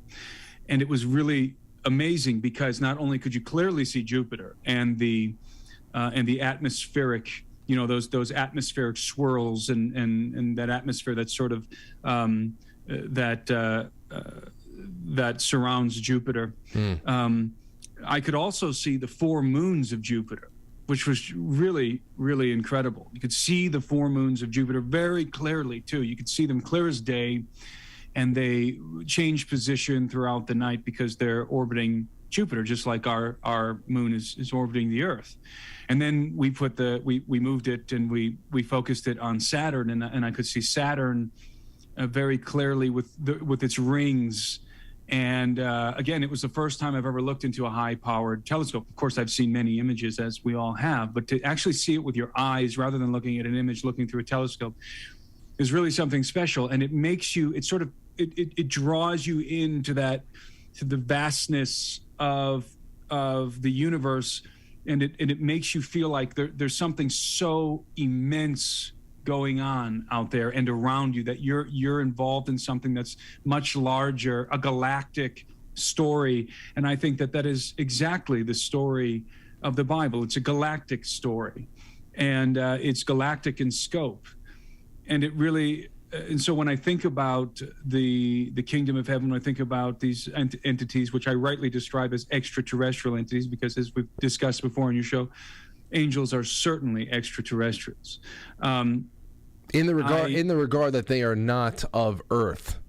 and it was really amazing because not only could you clearly see Jupiter and the atmospheric, those atmospheric swirls and that atmosphere that's sort of that surrounds Jupiter. I could also see the 4 moons of Jupiter, which was really, really incredible. You could see the 4 moons of Jupiter very clearly too. You could see them clear as day, and they change position throughout the night because they're orbiting Jupiter, just like our moon is orbiting the Earth. And then we moved it and we focused it on Saturn, and I could see Saturn very clearly with its rings. And again, it was the first time I've ever looked into a high-powered telescope. Of course, I've seen many images, as we all have, but to actually see it with your eyes rather than looking at an image looking through a telescope is really something special. And it makes you, it draws you to the vastness of the universe, and it makes you feel like there's something so immense going on out there and around you, that you're involved in something that's much larger, a galactic story. And I think that is exactly the story of the Bible. It's a galactic story, and it's galactic in scope. And it really, and so when I think about the kingdom of heaven, when I think about these entities, which I rightly describe as extraterrestrial entities, because as we've discussed before on your show, angels are certainly extraterrestrials. In the regard that they are not of Earth.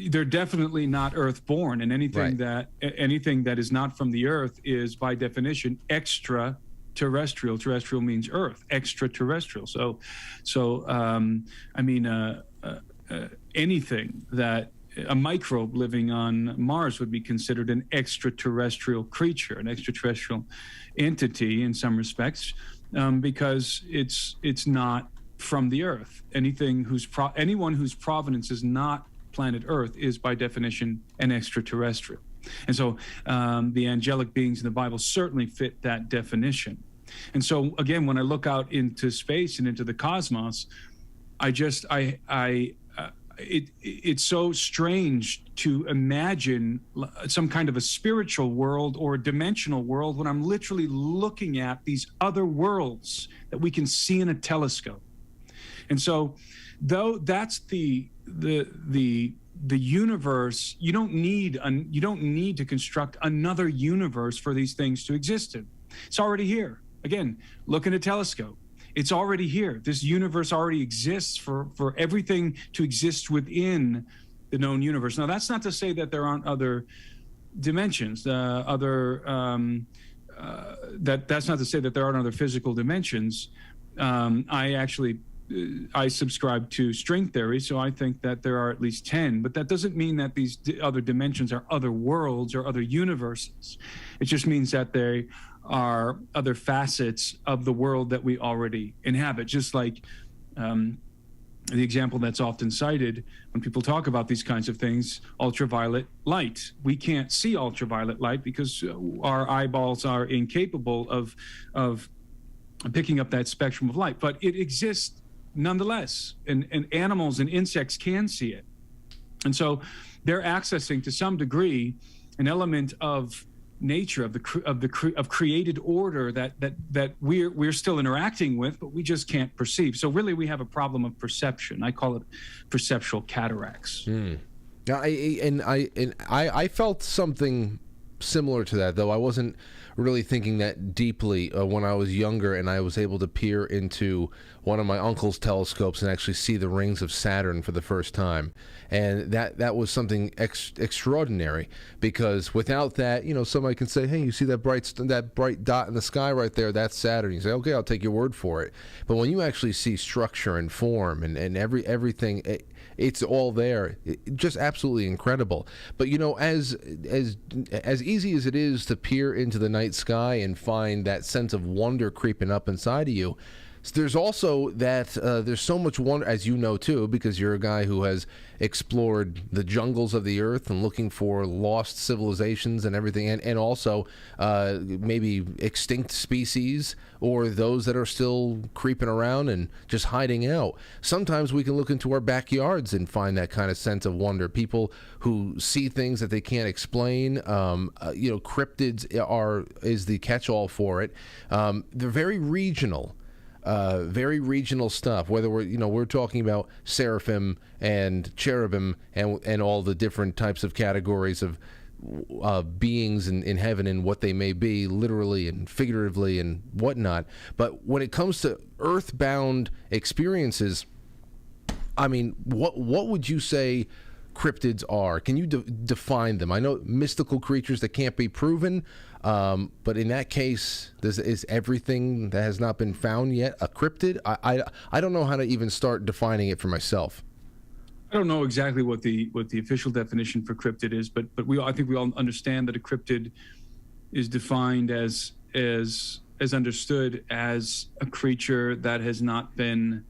They're definitely not Earth-born, and anything that is not from the Earth is by definition extraterrestrial. Terrestrial means Earth. Extraterrestrial. So anything that a microbe living on Mars would be considered an extraterrestrial creature, an extraterrestrial entity in some respects, because it's not from the Earth. Anyone whose provenance is not planet Earth is by definition an extraterrestrial. And so the angelic beings in the Bible certainly fit that definition. And so again, when I look out into space and into the cosmos, it's so strange to imagine some kind of a spiritual world or a dimensional world when I'm literally looking at these other worlds that we can see in a telescope. And so, though that's the universe, you don't need to construct another universe for these things to exist in. It's already here. Again, look in a telescope. It's already here. This universe already exists for everything to exist within the known universe. Now, that's not to say that there aren't other dimensions, that's not to say that there aren't other physical dimensions. I subscribe to string theory, so I think that there are at least 10, but that doesn't mean that these other dimensions are other worlds or other universes. It just means that they are other facets of the world that we already inhabit. Just like the example that's often cited when people talk about these kinds of things, ultraviolet light. We can't see ultraviolet light because our eyeballs are incapable of picking up that spectrum of light, but it exists nonetheless, and animals and insects can see it. And so they're accessing, to some degree, an element of nature, of created order that we're still interacting with, but we just can't perceive. So really, we have a problem of perception. I call it perceptual cataracts. I felt something similar to that, though I wasn't really thinking that deeply when I was younger, and I was able to peer into one of my uncle's telescopes and actually see the rings of Saturn for the first time. And that was something extraordinary, because without that, somebody can say, hey, you see that bright dot in the sky right there? That's Saturn. You say, okay, I'll take your word for it. But when you actually see structure and form and everything, it's all there. Just absolutely incredible. But as easy as it is to peer into the night sky and find that sense of wonder creeping up inside of you, there's also that there's so much wonder, as you know too, because you're a guy who has explored the jungles of the earth and looking for lost civilizations and everything, and also maybe extinct species or those that are still creeping around and just hiding out. Sometimes we can look into our backyards and find that kind of sense of wonder. People who see things that they can't explain. Cryptids is the catch-all for it. They're very regional. Very regional stuff, whether we're talking about seraphim and cherubim and all the different types of categories of beings in heaven and what they may be, literally and figuratively and whatnot. But when it comes to earthbound experiences, I mean, what would you say cryptids are? Can you define them? I know mystical creatures that can't be proven, but in that case, is everything that has not been found yet a cryptid? I don't know how to even start defining it for myself. I don't know exactly what the official definition for cryptid is, but I think we all understand that a cryptid is defined as understood as a creature that has not been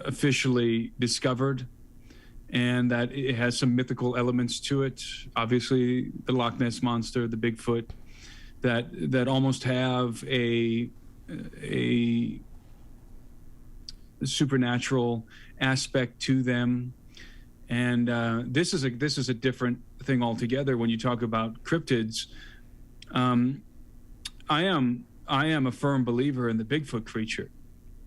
officially discovered, and that it has some mythical elements to it. Obviously, the Loch Ness Monster, the Bigfoot, that almost have a supernatural aspect to them. And this is a different thing altogether when you talk about cryptids. I am a firm believer in the Bigfoot creature.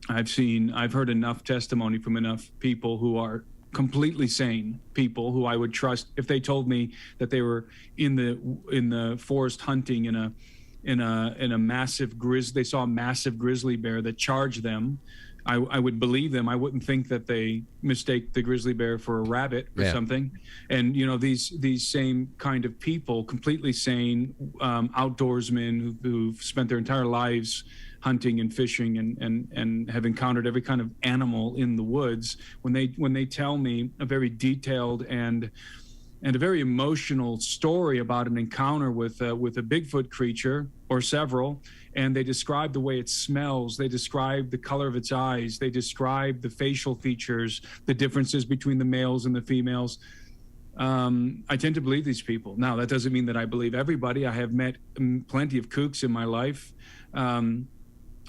I've heard enough testimony from enough people who are completely sane people who I would trust if they told me that they were in the forest hunting in a massive they saw a massive grizzly bear that charged them. I would believe them. I wouldn't think that they mistake the grizzly bear for a rabbit or something. And these same kind of people, completely sane outdoorsmen who've spent their entire lives hunting and fishing and have encountered every kind of animal in the woods, when they tell me a very detailed and a very emotional story about an encounter with a Bigfoot creature or several, and they describe the way it smells, they describe the color of its eyes, they describe the facial features, the differences between the males and the females, I tend to believe these people. Now, that doesn't mean that I believe everybody. I have met plenty of kooks in my life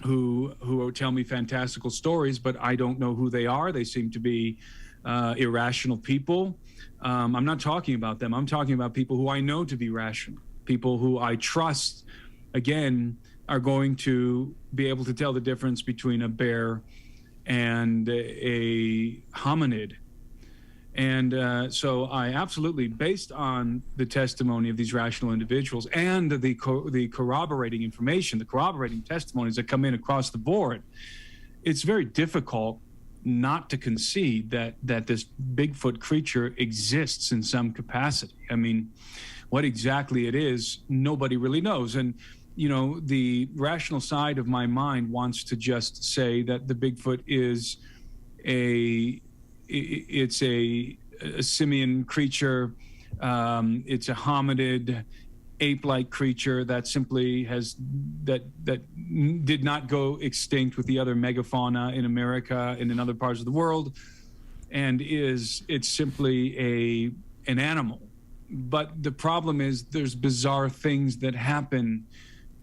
who tell me fantastical stories, but I don't know who they are. They seem to be irrational people. I'm not talking about them. I'm talking about people who I know to be rational, people who I trust, again, are going to be able to tell the difference between a bear and a hominid. And so I absolutely, based on the testimony of these rational individuals and the corroborating information, the corroborating testimonies that come in across the board, it's very difficult not to concede that this Bigfoot creature exists in some capacity. I mean, what exactly it is, nobody really knows. And you know, the rational side of my mind wants to just say that the Bigfoot is a simian creature. It's a hominid, ape-like creature that simply that did not go extinct with the other megafauna in America and in other parts of the world, and it's simply an animal. But the problem is there's bizarre things that happen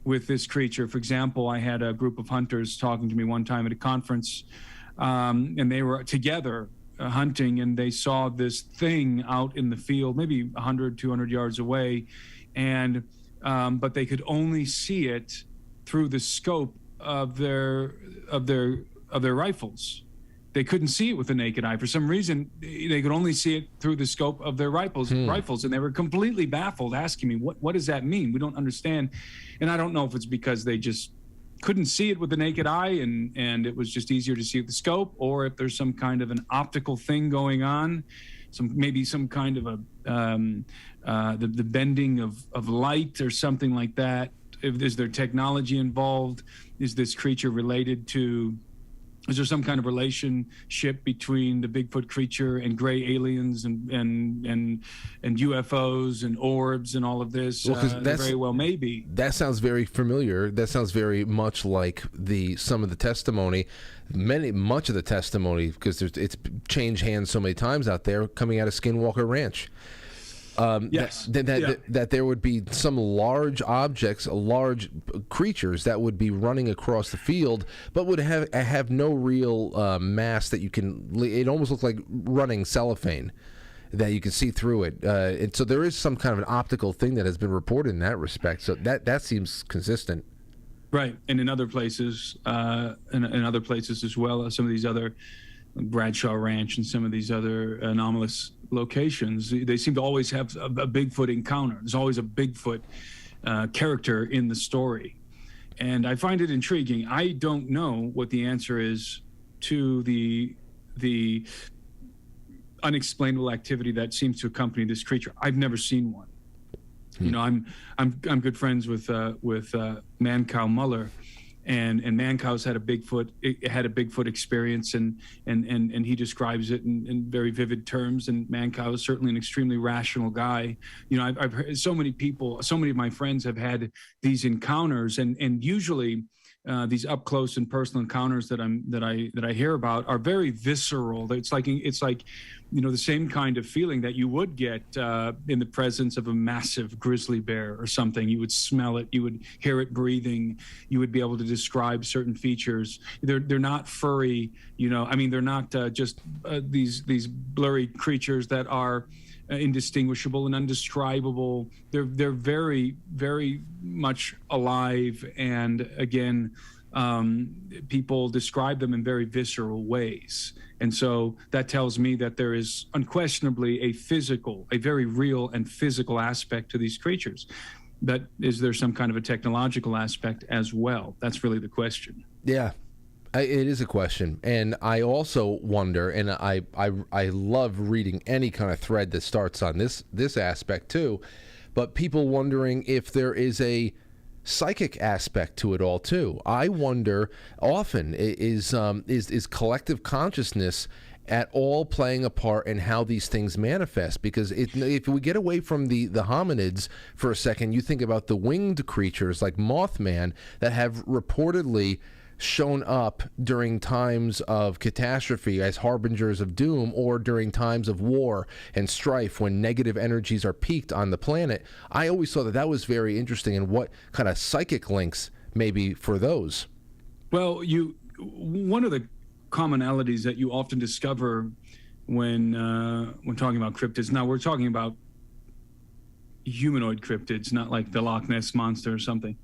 with this creature. For example, I had a group of hunters talking to me one time at a conference, and they were together hunting, and they saw this thing out in the field, maybe 100, 200 yards away, and but they could only see it through the scope of their rifles. They couldn't see it with the naked eye. For some reason, they could only see it through the scope of their rifles, and they were completely baffled, asking me, what does that mean? We don't understand. And I don't know if it's because they just couldn't see it with the naked eye and it was just easier to see with the scope, or if there's some kind of an optical thing going on, maybe some kind of the bending of light or something like that. Is there technology involved? Is this creature related to... Is there some kind of relationship between the Bigfoot creature and gray aliens and UFOs and orbs and all of this? Well, very well maybe. That sounds very familiar. That sounds very much like some of the testimony, much of the testimony, because it's changed hands so many times out there, coming out of Skinwalker Ranch. Yes. That there would be some large objects, large creatures that would be running across the field, but would have no real mass that you can. It almost looked like running cellophane that you can see through it. And so there is some kind of an optical thing that has been reported in that respect. So that seems consistent. Right, and in other places, in other places as well, some of these other Bradshaw Ranch and some of these other anomalous locations, they seem to always have a Bigfoot encounter. There's always a Bigfoot character in the story, and I find it intriguing. I don't know what the answer is to the unexplainable activity that seems to accompany this creature. I've never seen one. You know, I'm good friends with Mancow Muller, and Mancow's had a Bigfoot experience, and he describes it in very vivid terms. And Mancow is certainly an extremely rational guy. You know, I've heard so many of my friends have had these encounters, and usually these up close and personal encounters that I hear about are very visceral. It's like you know, the same kind of feeling that you would get in the presence of a massive grizzly bear or something. You would smell it, you would hear it breathing, you would be able to describe certain features. They're not furry, you know. I mean, they're not just these blurry creatures that are indistinguishable and undescribable. They're very, very much alive, and again, people describe them in very visceral ways. And so that tells me that there is unquestionably a very real and physical aspect to these creatures. But is there some kind of a technological aspect as well? That's really the question. Yeah. It is a question, and I also wonder, and I love reading any kind of thread that starts on this aspect too, but people wondering if there is a psychic aspect to it all too. I wonder often, is collective consciousness at all playing a part in how these things manifest? Because if we get away from the hominids for a second, you think about the winged creatures like Mothman that have reportedly shown up during times of catastrophe as harbingers of doom, or during times of war and strife when negative energies are peaked on the planet. I always thought that was very interesting, and what kind of psychic links maybe for those. Well, one of the commonalities that you often discover when talking about cryptids. Now we're talking about humanoid cryptids, not like the Loch Ness monster or something,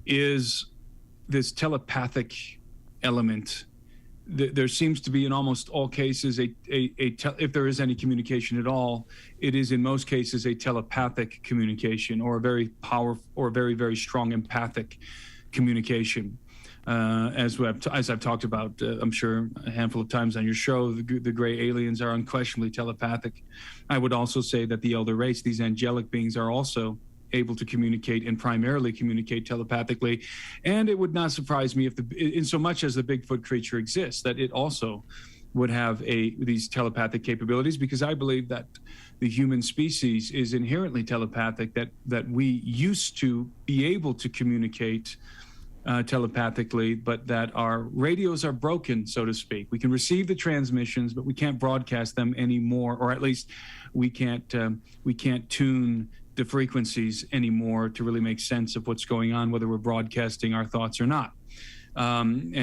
is this telepathic element. There seems to be in almost all cases if there is any communication at all, it is in most cases a telepathic communication, or a very powerful or very, very strong empathic communication. As I've talked about, I'm sure a handful of times on your show, the gray aliens are unquestionably telepathic. I would also say that the elder race, these angelic beings, are also able to communicate, and primarily communicate telepathically. And it would not surprise me if in so much as the Bigfoot creature exists, that it also would have these telepathic capabilities, because I believe that the human species is inherently telepathic, that we used to be able to communicate telepathically, but that our radios are broken, so to speak. We can receive the transmissions, but we can't broadcast them anymore, or at least we can't tune the frequencies anymore to really make sense of what's going on, whether we're broadcasting our thoughts or not. And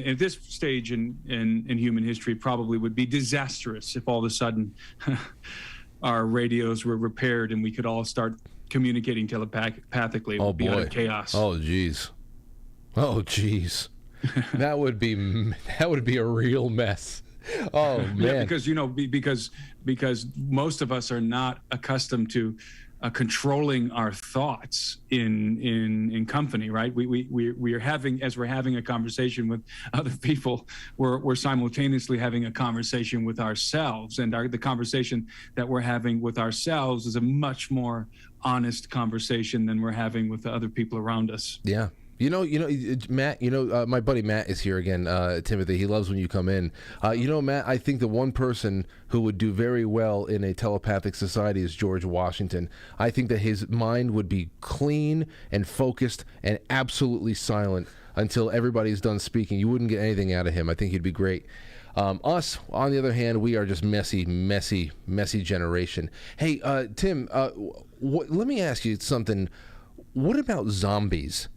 at this stage in human history, probably would be disastrous if all of a sudden our radios were repaired and we could all start communicating telepathically. It would be utter chaos. Oh, geez. That would be a real mess. Oh man. Yeah, because most of us are not accustomed to controlling our thoughts in company, right? We are having a conversation with other people, we're simultaneously having a conversation with ourselves, and the conversation that we're having with ourselves is a much more honest conversation than we're having with the other people around us. Yeah. Matt, my buddy Matt is here again, Timothy. He loves when you come in. Matt, I think the one person who would do very well in a telepathic society is George Washington. I think that his mind would be clean and focused and absolutely silent until everybody's done speaking. You wouldn't get anything out of him. I think he'd be great. Us, on the other hand, we are just messy generation. Hey, Tim, let me ask you something. What about zombies?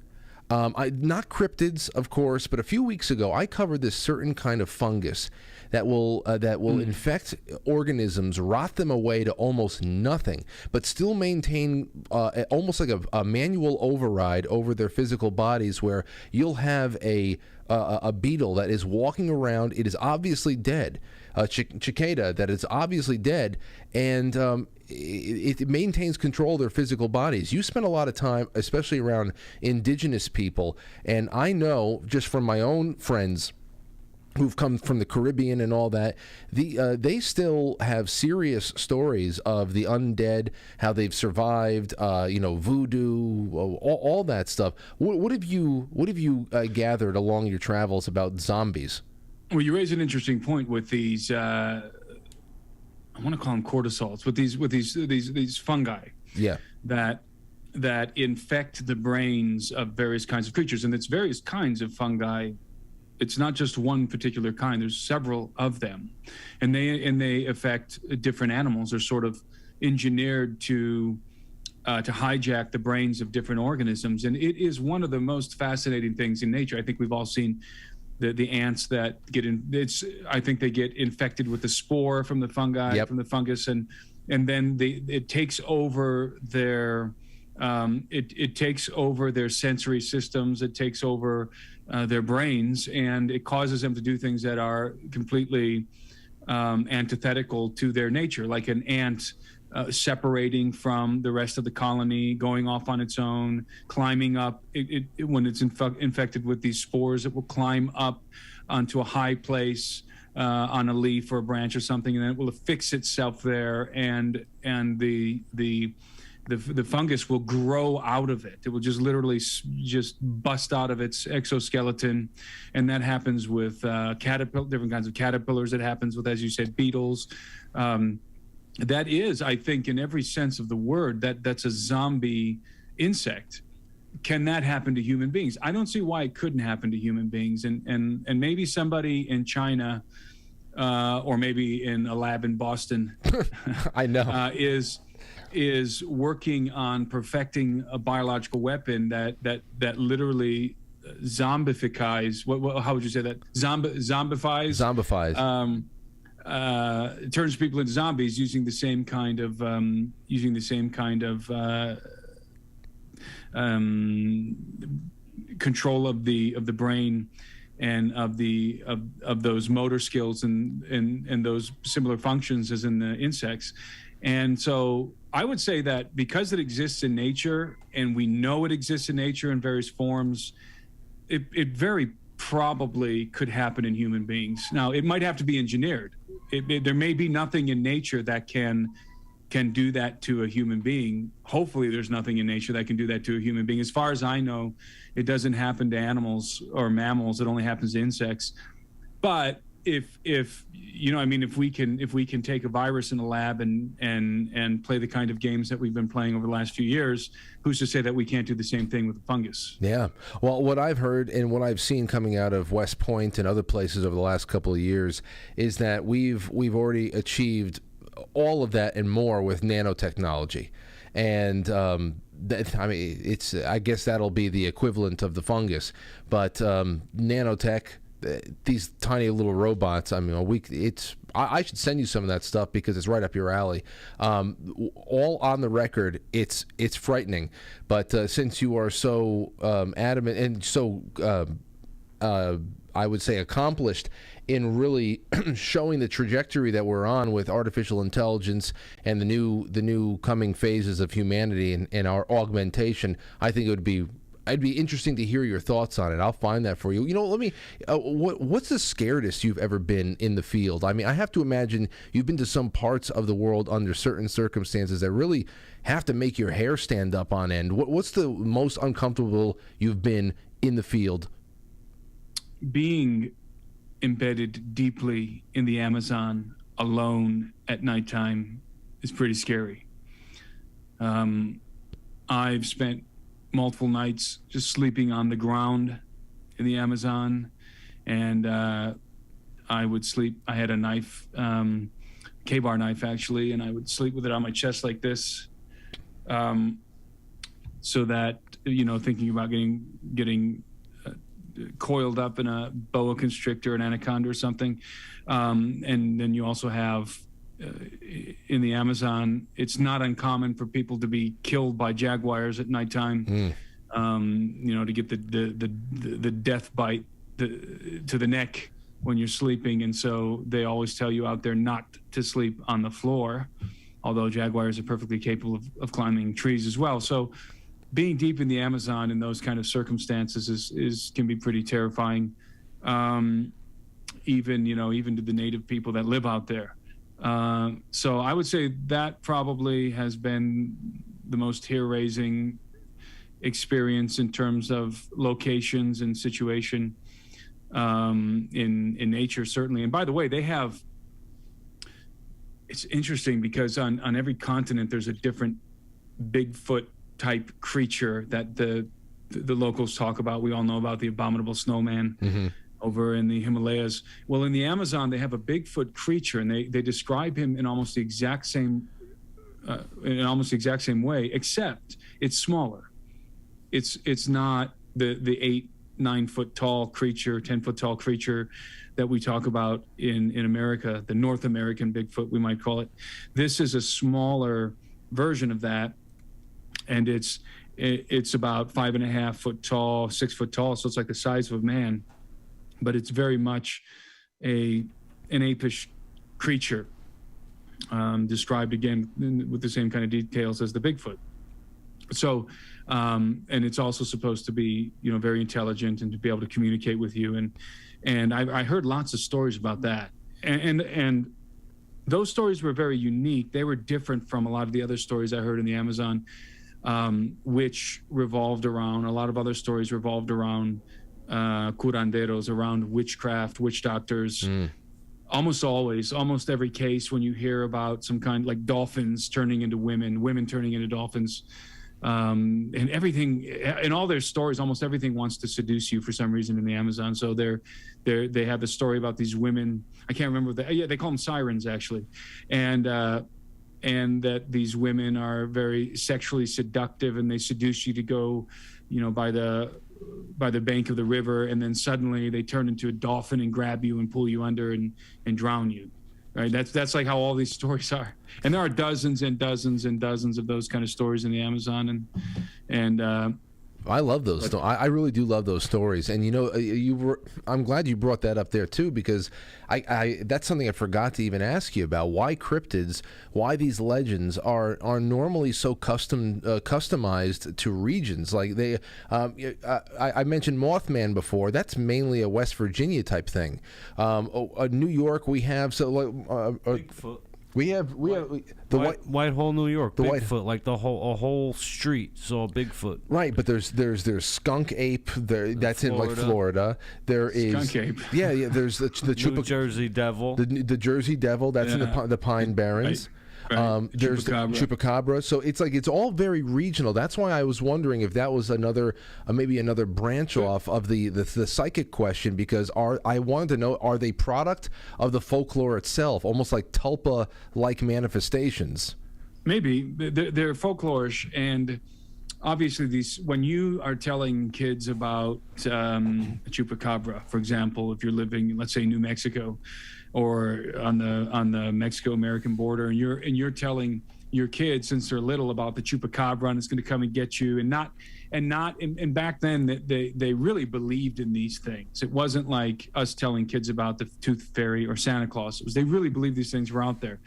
Not cryptids, of course, but a few weeks ago I covered this certain kind of fungus that will infect organisms, rot them away to almost nothing, but still maintain almost like a manual override over their physical bodies, where you'll have a beetle that is walking around. It is obviously dead, a cicada that is obviously dead, and it maintains control of their physical bodies. You spend a lot of time, especially around indigenous people, and I know just from my own friends who've come from the Caribbean and all that, they still have serious stories of the undead, how they've survived, voodoo, all that stuff. What have you gathered along your travels about zombies? Well, you raise an interesting point with these. I want to call them cordyceps, with these fungi. Yeah. That infect the brains of various kinds of creatures, and it's various kinds of fungi. It's not just one particular kind. There's several of them, and they affect different animals. They're sort of engineered to hijack the brains of different organisms, and it is one of the most fascinating things in nature. I think we've all seen the ants that get in. I think they get infected with the spore from the fungi, yep, from the fungus, and then it takes over their it takes over their sensory systems. It takes over their brains, and it causes them to do things that are completely antithetical to their nature, like an ant separating from the rest of the colony, going off on its own, climbing up. When it's infected with these spores, it will climb up onto a high place on a leaf or a branch or something, and then it will affix itself there, and the fungus will grow out of it. It will just literally just bust out of its exoskeleton, and that happens with different kinds of caterpillars. It happens with, as you said, beetles. That is, I think, in every sense of the word, that's a zombie insect. Can that happen to human beings? I don't see why it couldn't happen to human beings. And maybe somebody in China, or maybe in a lab in Boston, I know, is working on perfecting a biological weapon that literally zombifies. How would you say that? Zombifies. turns people into zombies using the same kind of control of the brain and of those motor skills and those similar functions as in the insects. And so I would say that because it exists in nature and we know it exists in nature in various forms, it very probably could happen in human beings. Now, it might have to be engineered. There may be nothing in nature that can do that to a human being. Hopefully there's nothing in nature that can do that to a human being. As far as I know, it doesn't happen to animals or mammals. It only happens to insects. But if you know, I mean, if we can take a virus in a lab and play the kind of games that we've been playing over the last few years, who's to say that we can't do the same thing with a fungus? Yeah. Well, what I've heard and what I've seen coming out of West Point and other places over the last couple of years is that we've already achieved all of that and more with nanotechnology. And I mean, I guess that'll be the equivalent of the fungus. But nanotech, these tiny little robots, I mean, I should send you some of that stuff because it's right up your alley. All on the record, it's frightening. But since you are so adamant and so, I would say, accomplished in really showing the trajectory that we're on with artificial intelligence and the new coming phases of humanity and our augmentation, I think it'd be interesting to hear your thoughts on it. I'll find that for you. You know, let me. What's the scaredest you've ever been in the field? I mean, I have to imagine you've been to some parts of the world under certain circumstances that really have to make your hair stand up on end. What's the most uncomfortable you've been in the field? Being embedded deeply in the Amazon alone at nighttime is pretty scary. I've spent multiple nights just sleeping on the ground in the Amazon, and I would sleep. I had a knife, K-bar knife actually, and I would sleep with it on my chest like this, so that, you know, thinking about getting coiled up in a boa constrictor, an anaconda or something. And then you also have in the Amazon, it's not uncommon for people to be killed by jaguars at nighttime, you know, to get the death bite to the neck when you're sleeping. And so they always tell you out there not to sleep on the floor, although jaguars are perfectly capable of climbing trees as well. So being deep in the Amazon in those kind of circumstances can be pretty terrifying, even to the native people that live out there. So I would say that probably has been the most hair-raising experience in terms of locations and situation in nature, certainly. And by the way, it's interesting because on every continent there's a different Bigfoot type creature that the locals talk about. We all know about the abominable snowman over in the Himalayas. Well, in the Amazon, they have a Bigfoot creature, and they describe him in almost the exact same way, except it's smaller. It's not the 8-9 foot tall creature, 10 foot tall creature that we talk about in America, the North American Bigfoot, we might call it. This is a smaller version of that. And it's about 5.5 foot tall, 6 foot tall. So it's like the size of a man, but it's very much an apish creature, described again with the same kind of details as the Bigfoot. So, and it's also supposed to be, you know, very intelligent and to be able to communicate with you. And I heard lots of stories about that. And those stories were very unique. They were different from a lot of the other stories I heard in the Amazon, which revolved around, a lot of other stories revolved around curanderos, around witchcraft, witch doctors. Almost every case when you hear about some kind, like dolphins turning into women turning into dolphins, and everything, in all their stories, almost everything wants to seduce you for some reason in the Amazon. So they have a story about these women. I can't remember they call them sirens actually, and that these women are very sexually seductive, and they seduce you to go, you know, by the bank of the river, and then suddenly they turn into a dolphin and grab you and pull you under and drown you. right? That's like how all these stories are, and there are dozens and dozens and dozens of those kind of stories in the Amazon, and I love those. I really do love those stories, and I'm glad you brought that up there too, because I that's something I forgot to even ask you about. Why cryptids? Why these legends are normally so customized to regions? Like they, I mentioned Mothman before. That's mainly a West Virginia type thing. New York, we have Bigfoot. We have the Whitehall, New York. The Bigfoot, like a whole street saw Bigfoot. Right, but there's skunk ape. That's in like Florida. There is skunk ape. Yeah. There's the New Jersey Devil. The Jersey Devil. That's in the Pine Barrens. Right. There's Chupacabra. So it's all very regional. That's why I was wondering if that was maybe another branch off of the psychic question, because I wanted to know, are they product of the folklore itself, almost like tulpa-like manifestations? Maybe they're folklorish, and obviously when you are telling kids about Chupacabra, for example, if you're living, let's say, New Mexico, or on the Mexico-American border, and you're telling your kids since they're little about the Chupacabra and it's going to come and get you, and back then they really believed in these things. It wasn't like us telling kids about the Tooth Fairy or Santa Claus. They really believed these things were out there.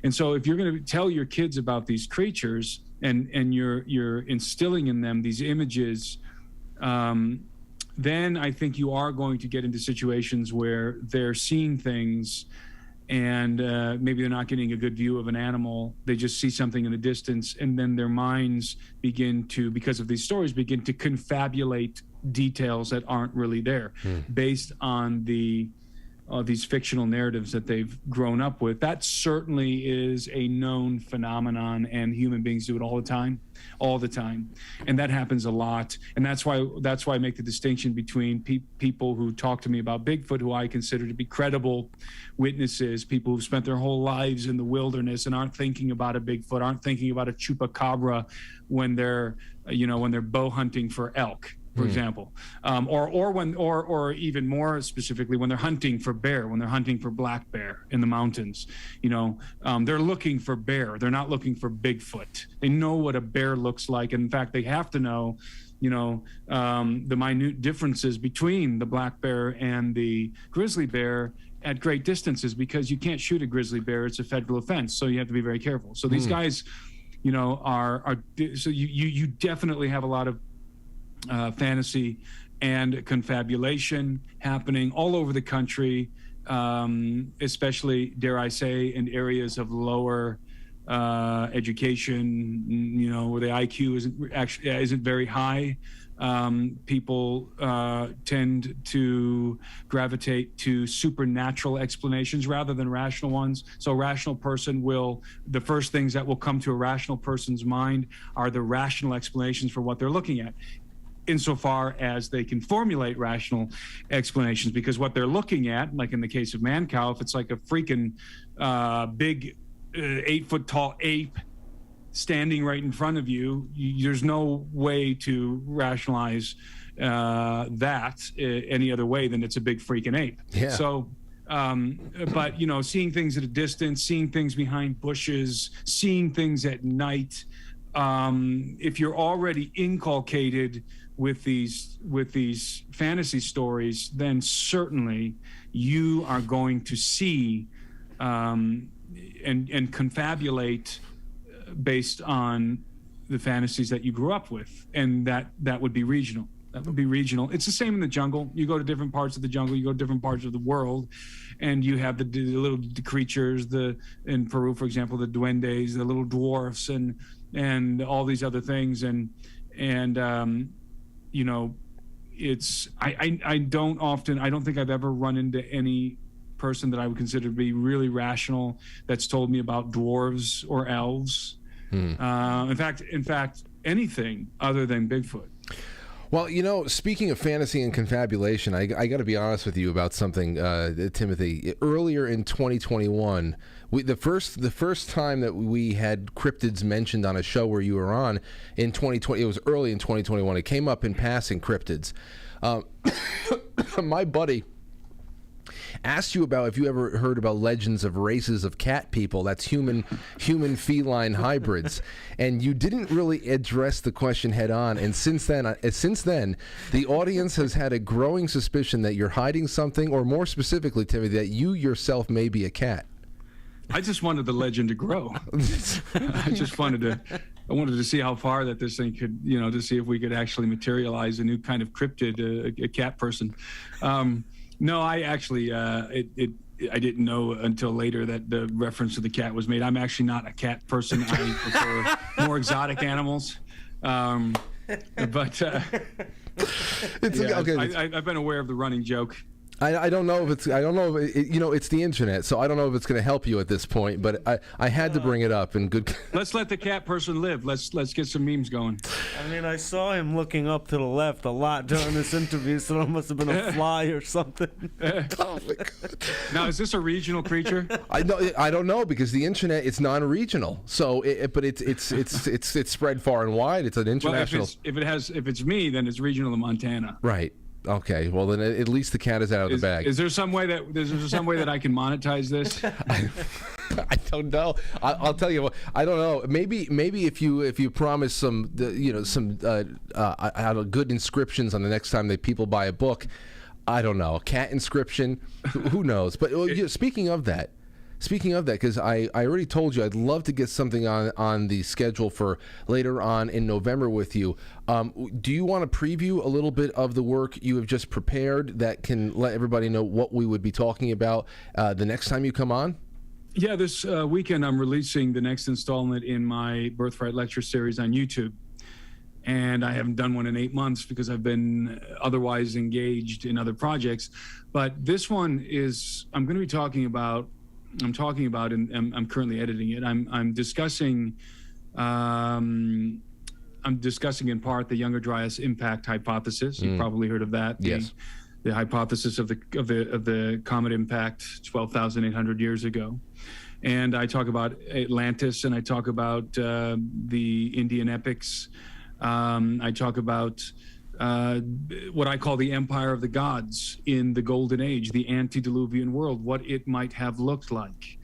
And so if you're going to tell your kids about these creatures and you're instilling in them these images, then I think you are going to get into situations where they're seeing things, and maybe they're not getting a good view of an animal. They just see something in the distance, and then their minds begin to, because of these stories, begin to confabulate details that aren't really there, based on these fictional narratives that they've grown up with. That certainly is a known phenomenon, and human beings do it all the time, and that happens a lot. And that's why I make the distinction between people who talk to me about Bigfoot, who I consider to be credible witnesses, people who've spent their whole lives in the wilderness and aren't thinking about a Bigfoot, aren't thinking about a Chupacabra when they're bow hunting for elk, for example, or even more specifically, when they're hunting for bear, when they're hunting for black bear in the mountains, they're looking for bear. They're not looking for Bigfoot. They know what a bear looks like. And in fact, they have to know, the minute differences between the black bear and the grizzly bear at great distances, because you can't shoot a grizzly bear. It's a federal offense. So you have to be very careful. So these guys, so you definitely have a lot of fantasy and confabulation happening all over the country, especially, dare I say, in areas of lower education, where the IQ isn't very high. People tend to gravitate to supernatural explanations rather than rational ones. So a rational person the first things that will come to a rational person's mind are the rational explanations for what they're looking at, insofar as they can formulate rational explanations, because what they're looking at, like in the case of man-cow, if it's like a freaking big 8-foot tall ape standing right in front of you, there's no way to rationalize that any other way than it's a big freaking ape. Yeah. So, but seeing things at a distance, seeing things behind bushes, seeing things at night, if you're already inculcated with these fantasy stories, then certainly you are going to see and confabulate based on the fantasies that you grew up with, and that would be regional. That would be regional. It's the same in the jungle. You go to different parts of the jungle, you go to different parts of the world, and you have the little creatures, in Peru, for example, the duendes, the little dwarfs, and all these other things, and it's I don't think I've ever run into any person that I would consider to be really rational that's told me about dwarves or elves. In fact, anything other than Bigfoot. Well, speaking of fantasy and confabulation, I got to be honest with you about something, Timothy. Earlier in 2021, the first time that we had cryptids mentioned on a show where you were on in 2020, it was early in 2021. It came up in passing, cryptids. My buddy, asked you about if you ever heard about legends of races of cat people, that's human feline hybrids, and you didn't really address the question head on. And since then, the audience has had a growing suspicion that you're hiding something, or more specifically, Timothy, that you yourself may be a cat. I just wanted the legend to grow. I wanted to see how far that this thing could, to see if we could actually materialize a new kind of cryptid, a cat person. No, I actually, I didn't know until later that the reference to the cat was made. I'm actually not a cat person. I prefer more exotic animals. I've been aware of the running joke. I don't know if it's the internet, so I don't know if it's going to help you at this point, but I had to bring it up. And good. Let's let the cat person live. Let's get some memes going. I mean, I saw him looking up to the left a lot during this interview, so it must have been a fly or something. Oh my God. Now, is this a regional creature? I don't know, because the internet, it's non-regional. So, but it's spread far and wide. It's an international. Well, if it's me, then it's regional to Montana. Right. Okay, well then at least the cat is out of the bag. Is there some way that I can monetize this? I don't know. I'll tell you what. I don't know. Maybe if you promise some good inscriptions on the next time that people buy a book. I don't know. Cat inscription. Who knows? But speaking of that, because I already told you I'd love to get something on the schedule for later on in November with you. Do you want to preview a little bit of the work you have just prepared that can let everybody know what we would be talking about the next time you come on? Yeah, this weekend I'm releasing the next installment in my Birthright Lecture Series on YouTube. And I haven't done one in 8 months because I've been otherwise engaged in other projects. But this one I'm going to be talking about, and I'm currently editing it. I'm discussing in part the Younger Dryas impact hypothesis. You've probably heard of that. Yes. The hypothesis of the comet impact 12,800 years ago. And I talk about Atlantis, and I talk about the Indian epics. I talk about what I call the empire of the gods in the golden age, the antediluvian world, what it might have looked like.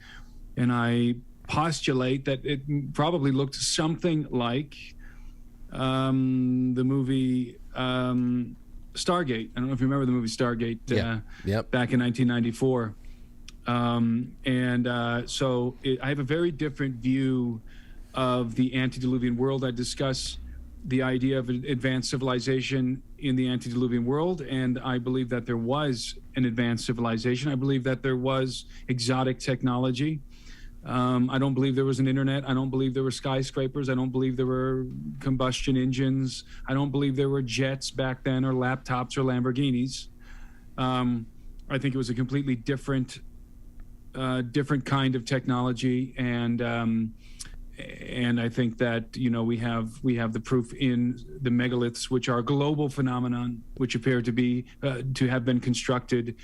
And I postulate that it probably looked something like the movie Stargate. I don't know if you remember the movie Stargate back in 1994. So I have a very different view of the antediluvian world. I discuss the idea of advanced civilization in the antediluvian world, and I believe that there was an advanced civilization. I believe that there was exotic technology. I don't believe there was an internet. I don't believe there were skyscrapers. I don't believe there were combustion engines. I don't believe there were jets back then, or laptops, or Lamborghinis. I think it was a completely different kind of technology, and I think that we have the proof in the megaliths, which are a global phenomenon, which appear to have been constructed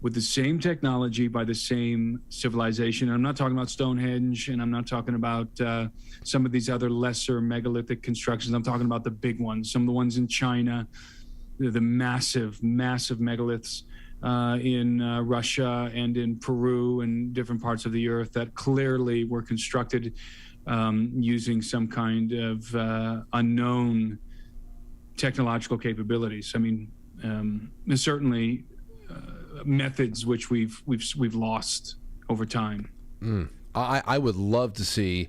with the same technology by the same civilization. And I'm not talking about Stonehenge, and I'm not talking about some of these other lesser megalithic constructions. I'm talking about the big ones, some of the ones in China, the massive megaliths in Russia and in Peru and different parts of the earth that clearly were constructed using some kind of unknown technological capabilities. I mean, there's certainly methods which we've lost over time. I would love to see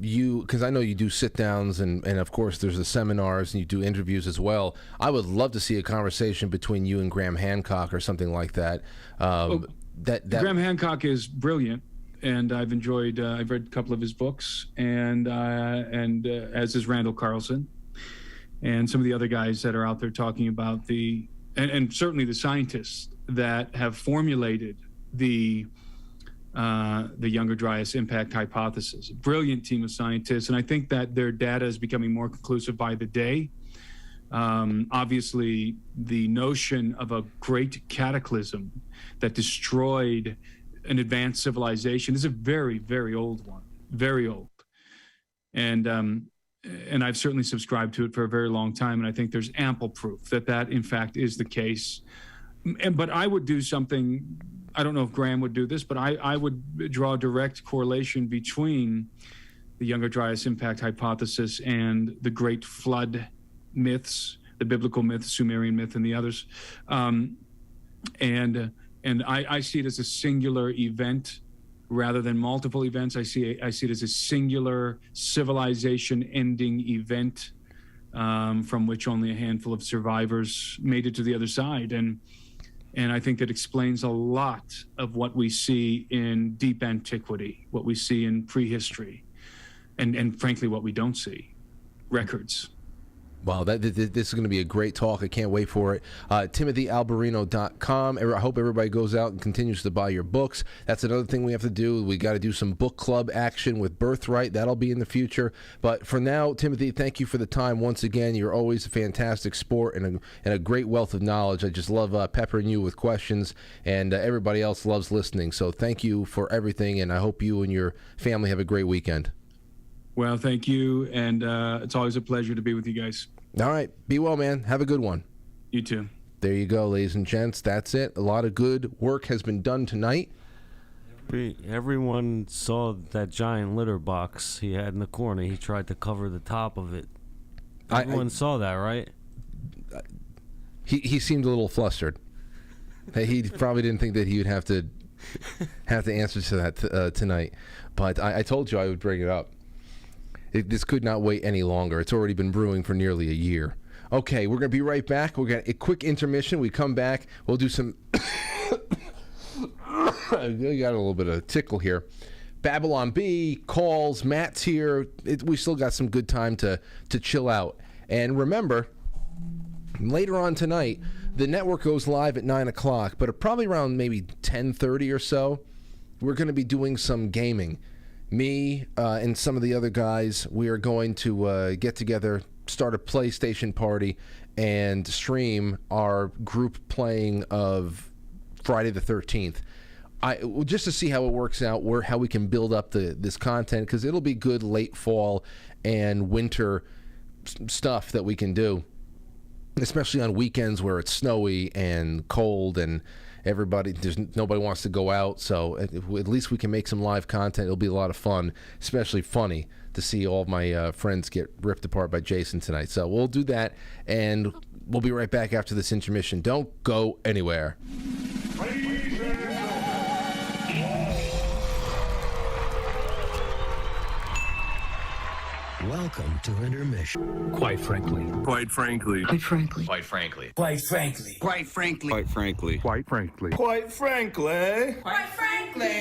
you, because I know you do sit downs and of course there's the seminars and you do interviews as well. I would love to see a conversation between you and Graham Hancock or something like that. Graham Hancock is brilliant, and I've read a couple of his books, and as is Randall Carlson and some of the other guys that are out there talking about and certainly the scientists that have formulated the Younger Dryas impact hypothesis. A brilliant team of scientists, and I think that their data is becoming more conclusive by the day. Obviously, the notion of a great cataclysm that destroyed an advanced civilization is a very, very old one, very old. And I've certainly subscribed to it for a very long time, and I think there's ample proof that in fact is the case. But I would do something, I don't know if Graham would do this, but I would draw a direct correlation between the Younger Dryas impact hypothesis and the Great Flood myths, the biblical myth, Sumerian myth, and the others. And I see it as a singular event rather than multiple events. I see it as a singular civilization-ending event from which only a handful of survivors made it to the other side. And I think that explains a lot of what we see in deep antiquity, what we see in prehistory, and frankly, what we don't see, records. Wow, this is going to be a great talk. I can't wait for it. TimothyAlberino.com. I hope everybody goes out and continues to buy your books. That's another thing we have to do. We got to do some book club action with Birthright. That'll be in the future. But for now, Timothy, thank you for the time once again. You're always a fantastic sport and a great wealth of knowledge. I just love peppering you with questions, and everybody else loves listening. So thank you for everything, and I hope you and your family have a great weekend. Well, thank you, and it's always a pleasure to be with you guys. All right. Be well, man. Have a good one. You too. There you go, ladies and gents. That's it. A lot of good work has been done tonight. Everyone saw that giant litter box he had in the corner. He tried to cover the top of it. Everyone saw that, right? He seemed a little flustered. He probably didn't think that he would have to answer to that tonight. But I told you I would bring it up. This could not wait any longer. It's already been brewing for nearly a year. Okay, we're going to be right back. We're going to a quick intermission. We come back. We'll do some... I got a little bit of a tickle here. Babylon B, calls, Matt's here. We still got some good time to chill out. And remember, later on tonight, the network goes live at 9 o'clock, but probably around maybe 10:30 or so, we're going to be doing some gaming. Me and some of the other guys, we are going to get together, start a PlayStation party, and stream our group playing of Friday the 13th. Just to see how it works out, how we can build up this content, because it'll be good late fall and winter stuff that we can do, especially on weekends where it's snowy and cold and nobody wants to go out, so at least we can make some live content. It'll be a lot of fun, especially funny to see all of my friends get ripped apart by Jason tonight. So we'll do that, and we'll be right back after this intermission. Don't go anywhere. Welcome to Intermission. Quite frankly. Quite frankly. Quite frankly. Quite frankly. Quite frankly. Quite frankly. Quite frankly. Quite frankly. Quite frankly. Quite frankly.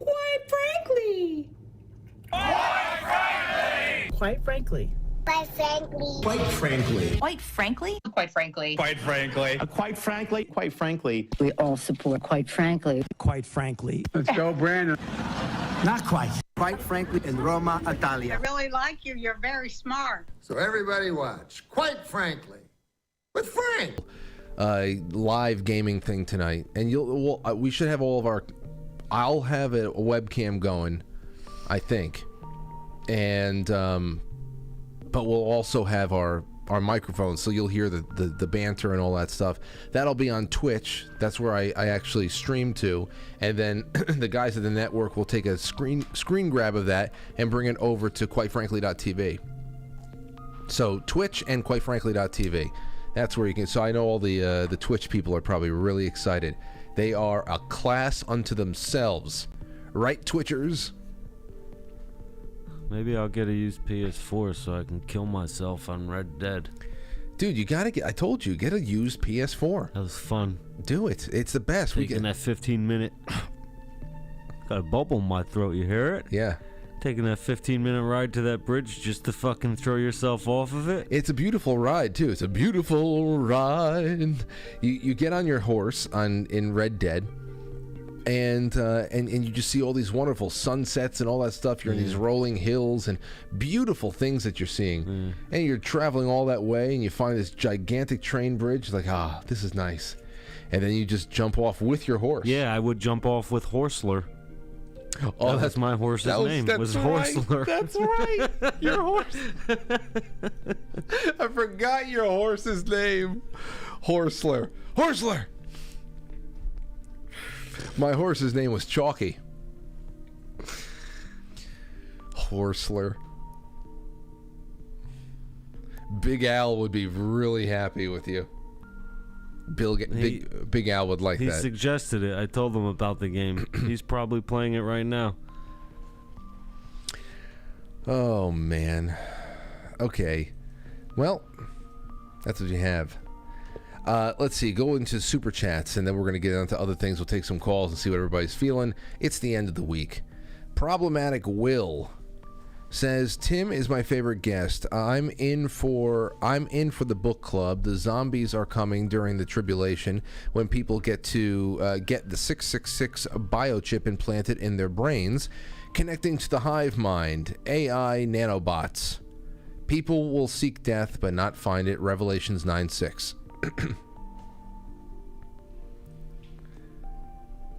Quite frankly. Quite frankly. Quite frankly. Quite frankly. Quite frankly. Quite frankly. Quite frankly. Quite frankly. Quite frankly. We all support quite frankly. Quite frankly. Let's go, Brandon. Not quite. Quite frankly, in Roma, Italia. I really like you. You're very smart. So everybody watch. Quite frankly. With Frank. Live gaming thing tonight. And we should have all of our... I'll have a webcam going, I think. And... but we'll also have our microphones, so you'll hear the banter and all that stuff. That'll be on Twitch. That's where I actually stream to, and then the guys at the network will take a screen grab of that and bring it over to quitefrankly.tv. So Twitch and quitefrankly.tv. That's where you can. So I know all the Twitch people are probably really excited. They are a class unto themselves, right, Twitchers? Maybe I'll get a used PS4 so I can kill myself on Red Dead. Dude, you gotta get... I told you, get a used PS4. That was fun. Do it. It's the best. Taking that 15-minute... Got a bubble in my throat, you hear it? Yeah. Taking that 15-minute ride to that bridge just to fucking throw yourself off of it? It's a beautiful ride, too. It's a beautiful ride. You get on your horse in Red Dead, and you just see all these wonderful sunsets and all that stuff. You're in these rolling hills and beautiful things that you're seeing. And you're traveling all that way, and you find this gigantic train bridge. Like, this is nice. And then you just jump off with your horse. Yeah, I would jump off with Horsler. Oh, that's my horse's name. Was Horsler. That's right. Your horse. I forgot your horse's name. Horsler. Horsler! My horse's name was Chalky. Horsler. Big Al would be really happy with you. Big Al would like he that. He suggested it. I told him about the game. He's probably playing it right now. Oh, man. Okay. Well, that's what you have. Let's see. Go into Super Chats, and then we're going to get on to other things. We'll take some calls and see what everybody's feeling. It's the end of the week. Problematic Will says, Tim is my favorite guest. I'm in for the book club. The zombies are coming during the tribulation when people get to get the 666 biochip implanted in their brains, connecting to the hive mind, AI nanobots. People will seek death but not find it. Revelations 9:6.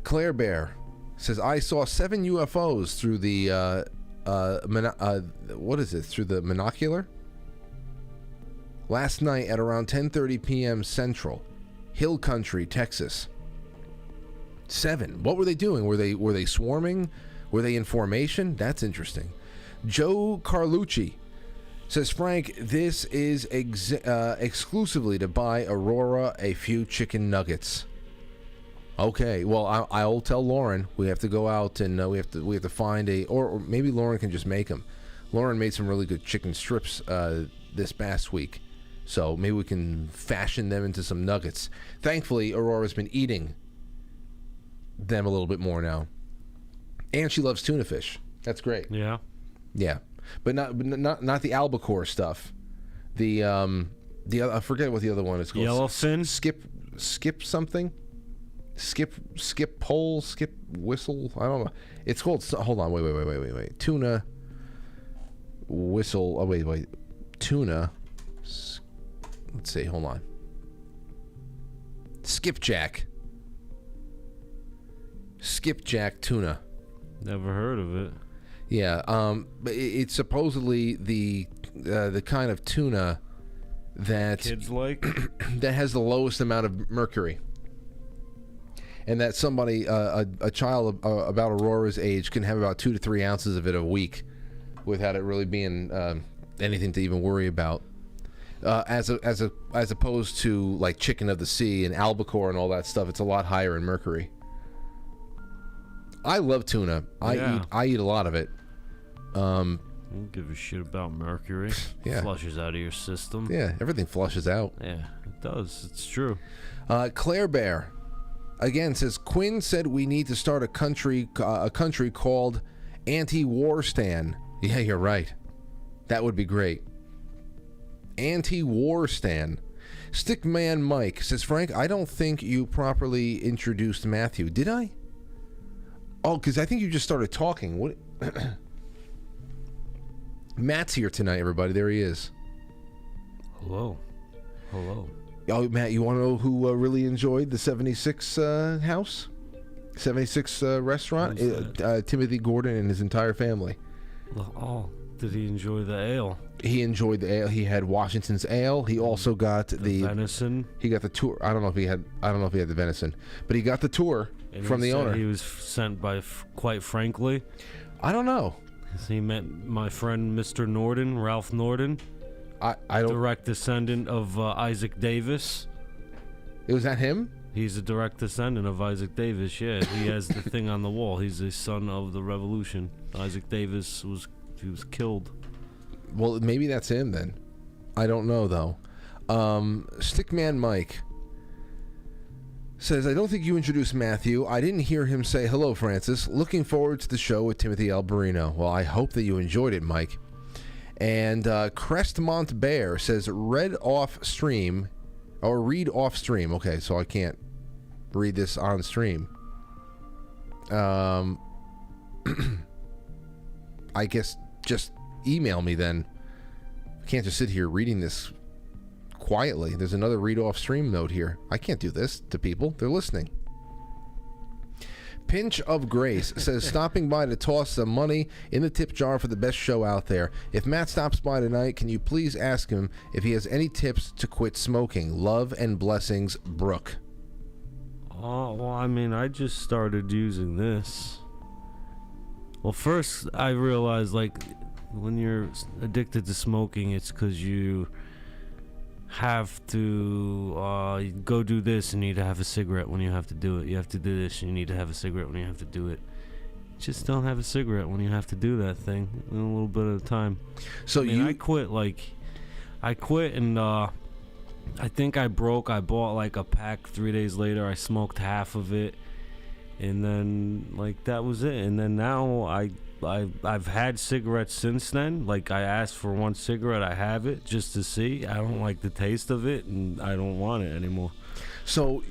Claire Bear says, I saw 7 UFOs through the what is it? Through the monocular? Last night at around 10:30 p.m. Central, Hill Country, Texas. 7. What were they doing? Were they swarming? Were they in formation? That's interesting. Joe Carlucci says, Frank, this is exclusively to buy Aurora a few chicken nuggets. Okay, well, I'll tell Lauren we have to go out and we have to find or maybe Lauren can just make them. Lauren made some really good chicken strips this past week, so maybe we can fashion them into some nuggets. Thankfully, Aurora's been eating them a little bit more now, and she loves tuna fish. That's great. Yeah, but not the albacore stuff. The other, I forget what the other one is called. Yellowfin. Skip something. Skip pole, skip whistle. I don't know. It's called. Hold on. Wait. Tuna whistle. Oh wait. Tuna. Let's see. Hold on. Skipjack. Skipjack tuna. Never heard of it. Yeah. But it's supposedly the kind of tuna that kids like that has the lowest amount of mercury. And that somebody, a child about Aurora's age, can have about 2 to 3 ounces of it a week, without it really being anything to even worry about. As opposed to like chicken of the sea and albacore and all that stuff, it's a lot higher in mercury. I love tuna. I eat a lot of it. I don't give a shit about mercury. Yeah. Flushes out of your system. Yeah, everything flushes out. Yeah, it does. It's true. Claire Bear. Again, says Quinn said we need to start a country called Anti-Warstan. Yeah, you're right. That would be great. Anti-Warstan. Stickman Mike says, Frank, I don't think you properly introduced Matthew. Did I? Oh, because I think you just started talking. What? Matt's here tonight, everybody. There he is. Hello. Oh, Matt, you want to know who really enjoyed the 76 house? 76 restaurant? Timothy Gordon and his entire family. Oh, did he enjoy the ale? He enjoyed the ale. He had Washington's ale. He also got the venison. He got the tour. I don't know if he had the venison, but he got the tour from the owner. He was sent by, quite frankly. I don't know. He met my friend Mr. Norden, Ralph Norden. I don't. Direct descendant of Isaac Davis. Was that him? He's a direct descendant of Isaac Davis. Yeah, he has the thing on the wall. He's the son of the Revolution. Isaac Davis was killed. Well, maybe that's him then. I don't know though. Stickman Mike says, I don't think you introduced Matthew. I didn't hear him say hello, Francis. Looking forward to the show with Timothy Alberino. Well, I hope that you enjoyed it, Mike. And Crestmont Bear says, read off stream. Okay, so I can't read this on stream. I guess just email me then. I can't just sit here reading this quietly. There's another read off stream note here. I can't do this to people. They're listening. Pinch of Grace says, stopping by to toss some money in the tip jar for the best show out there. If Matt stops by tonight, can you please ask him if he has any tips to quit smoking? Love and blessings, Brooke. Oh, well, I mean, I just started using this. Well, first, I realized, like, when you're addicted to smoking, it's because you have to go do this and you need to have a cigarette when you have to do it. You have to do this and you need to have a cigarette when you have to do it. Just don't have a cigarette when you have to do that thing in a little bit of time. So I quit and I think I bought like a pack 3 days later. I smoked half of it, and then like that was it. And then now I've had cigarettes since then. Like, I asked for one cigarette, I have it just to see. I don't like the taste of it, and I don't want it anymore. So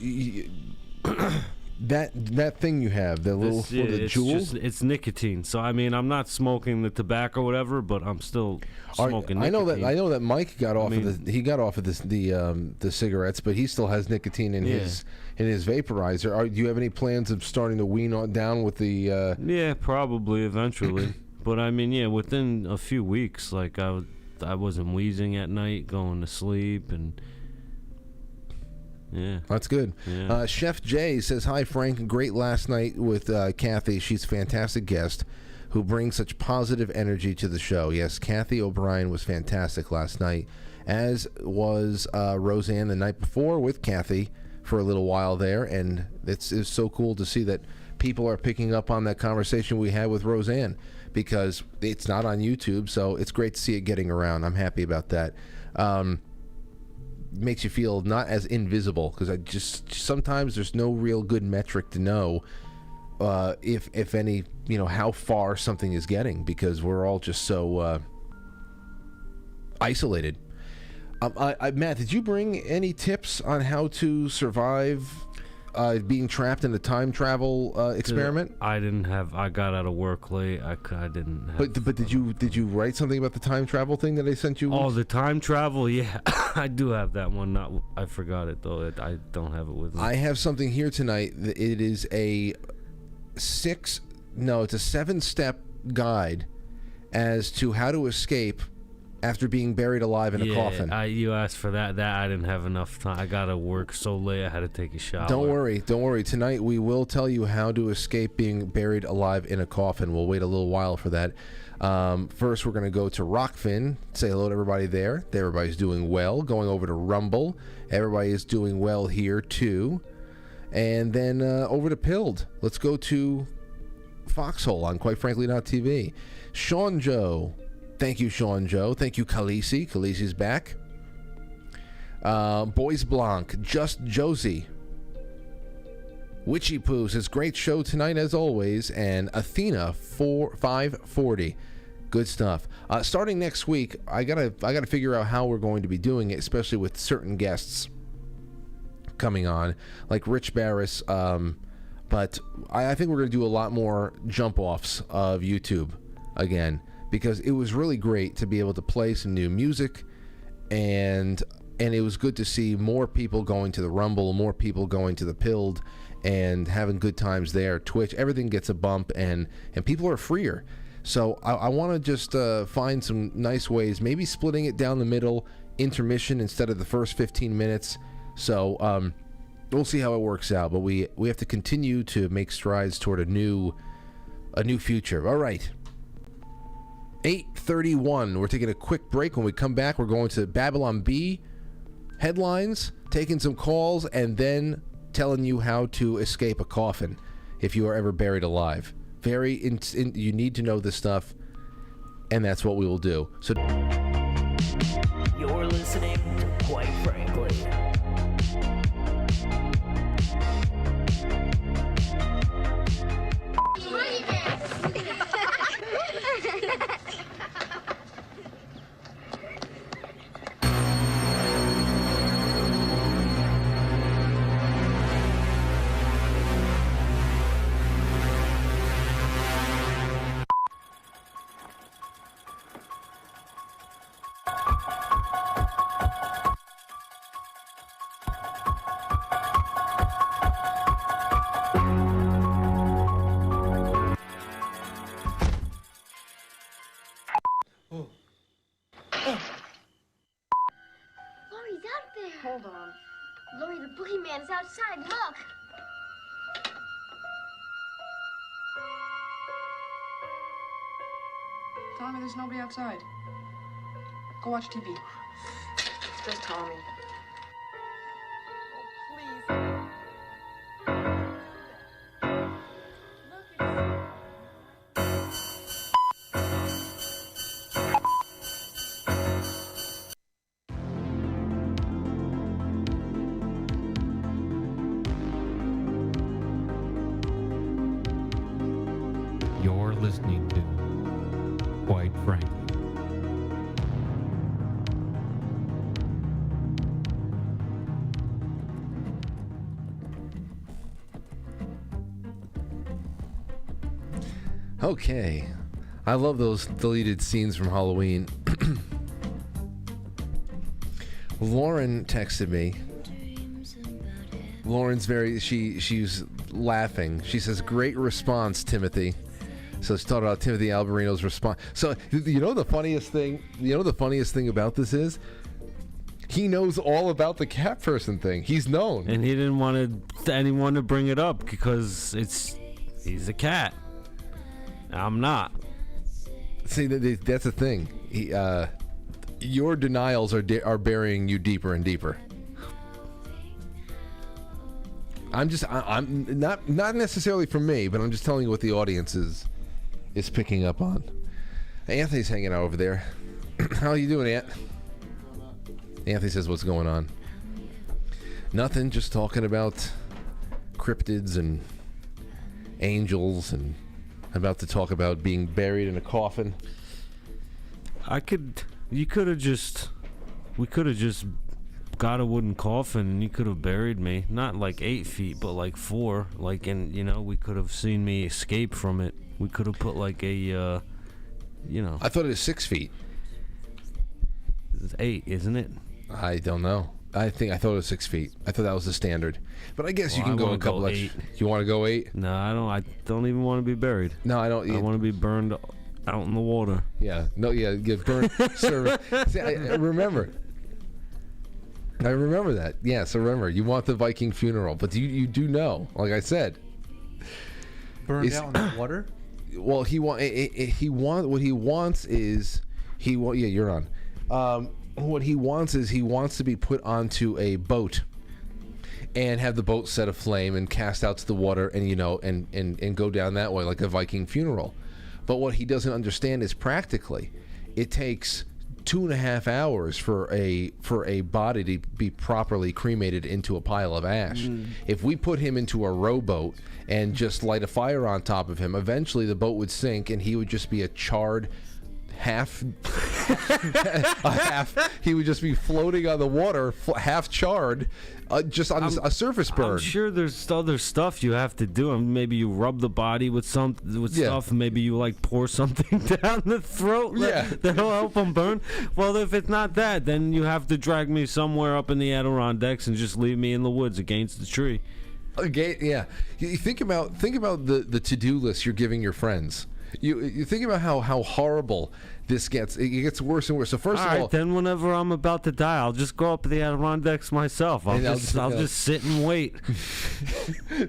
that thing you have, the little the jewel, it's nicotine. So I mean, I'm not smoking the tobacco or whatever, but I'm still smoking nicotine. I know that Mike got off of the cigarettes, but he still has nicotine in his vaporizer. Do you have any plans of starting to wean down with the? Yeah, probably eventually. But I mean, yeah, within a few weeks, like I wasn't wheezing at night, going to sleep, and. Yeah, that's good. Yeah. Chef Jay says, hi Frank, great last night with Kathy. She's a fantastic guest who brings such positive energy to the show. Yes, Kathy O'Brien was fantastic last night, as was Roseanne the night before with Kathy for a little while there, and it's so cool to see that people are picking up on that conversation we had with Roseanne, because it's not on YouTube, so it's great to see it getting around. I'm happy about that. Makes you feel not as invisible, because I just sometimes there's no real good metric to know if any, how far something is getting, because we're all just so isolated. Matt, did you bring any tips on how to survive being trapped in a time travel experiment? I didn't have. I got out of work late. I didn't have. But did you write something about the time travel thing that I sent you? Oh, the time travel. Yeah, I do have that one. I forgot it though. I don't have it with me. I have something here tonight. It is it's a 7-step guide as to how to escape after being buried alive in a coffin. You asked for that. I didn't have enough time. I got to work so late. I had to take a shower. Don't worry. Tonight we will tell you how to escape being buried alive in a coffin. We'll wait a little while for that. First, we're going to go to Rockfin. Say hello to everybody there. Everybody's doing well. Going over to Rumble. Everybody is doing well here too. And then over to Pilled. Let's go to Foxhole on Quite Frankly Not TV. Sean Joe. Thank you, Sean Joe. Thank you, Khaleesi. Khaleesi's back. Boys Blanc. Just Josie. Witchy Poo says, great show tonight as always. And Athena 540. Good stuff. Starting next week, I gotta figure out how we're going to be doing it, especially with certain guests coming on, like Rich Barris. But I think we're going to do a lot more jump-offs of YouTube again, because it was really great to be able to play some new music, and it was good to see more people going to the Rumble, more people going to the Pilled, and having good times there. Twitch, everything gets a bump, and people are freer. So I want to just find some nice ways, maybe splitting it down the middle, intermission instead of the first 15 minutes. So we'll see how it works out, but we have to continue to make strides toward a new future. All right. 8:31. We're taking a quick break. When we come back, we're going to Babylon Bee headlines, taking some calls, and then telling you how to escape a coffin if you are ever buried alive. You need to know this stuff, and that's what we will do. So you're listening to Quite Frankly. Lori's out there. Hold on. Lori, the boogeyman is outside. Look. Tommy, there's nobody outside. Go watch TV. It's just Tommy. You're listening to Quite Frankly. Okay. I love those deleted scenes from Halloween. Lauren texted me. Lauren's she's laughing. She says, "Great response, Timothy." So let's talk about Timothy Alberino's response. So you know the funniest thing about this is he knows all about the cat person thing. He's known. And he didn't want anyone to bring it up because he's a cat. I'm not. See, that's the thing. Your denials are burying you deeper and deeper. I'm not necessarily for me, but I'm just telling you what the audience is picking up on. Anthony's hanging out over there. How are you doing, Ant? Anthony says, "What's going on?" Nothing. Just talking about cryptids and angels, and about to talk about being buried in a coffin. We could have just got a wooden coffin and you could have buried me. Not like 8 feet, but like 4. Like, and we could have seen me escape from it. We could have put like a, I thought it was 6 feet. It's 8, isn't it? I don't know. I thought it was 6 feet. I thought that was the standard. But I guess you can go a couple extra. You want to go 8? No, I don't. I don't even want to be buried. No, I don't. I want to be burned out in the water. Yeah. No. Yeah. Get burned. Service. See, I remember. I remember that. Yes, I remember. You want the Viking funeral, but you do know. Like I said, burned out in the water. Well, what he wants is yeah, you're on. What he wants is he wants to be put onto a boat and have the boat set aflame and cast out to the water and and go down that way like a Viking funeral. But what he doesn't understand is practically it takes 2.5 hours for a body to be properly cremated into a pile of ash. If we put him into a rowboat and just light a fire on top of him, eventually the boat would sink and he would just be a charred half. He would just be floating on the water, half charred, just on a surface burn. I'm sure there's other stuff you have to do. And maybe you rub the body with stuff. Maybe you like pour something down the throat that'll help them burn. Well, if it's not that, then you have to drag me somewhere up in the Adirondacks and just leave me in the woods against the tree. Okay, yeah. You think about the to-do list you're giving your friends. You think about how horrible this gets. It gets worse and worse. So first of all, then whenever I'm about to die, I'll just go up to the Adirondacks myself. I'll just sit and wait.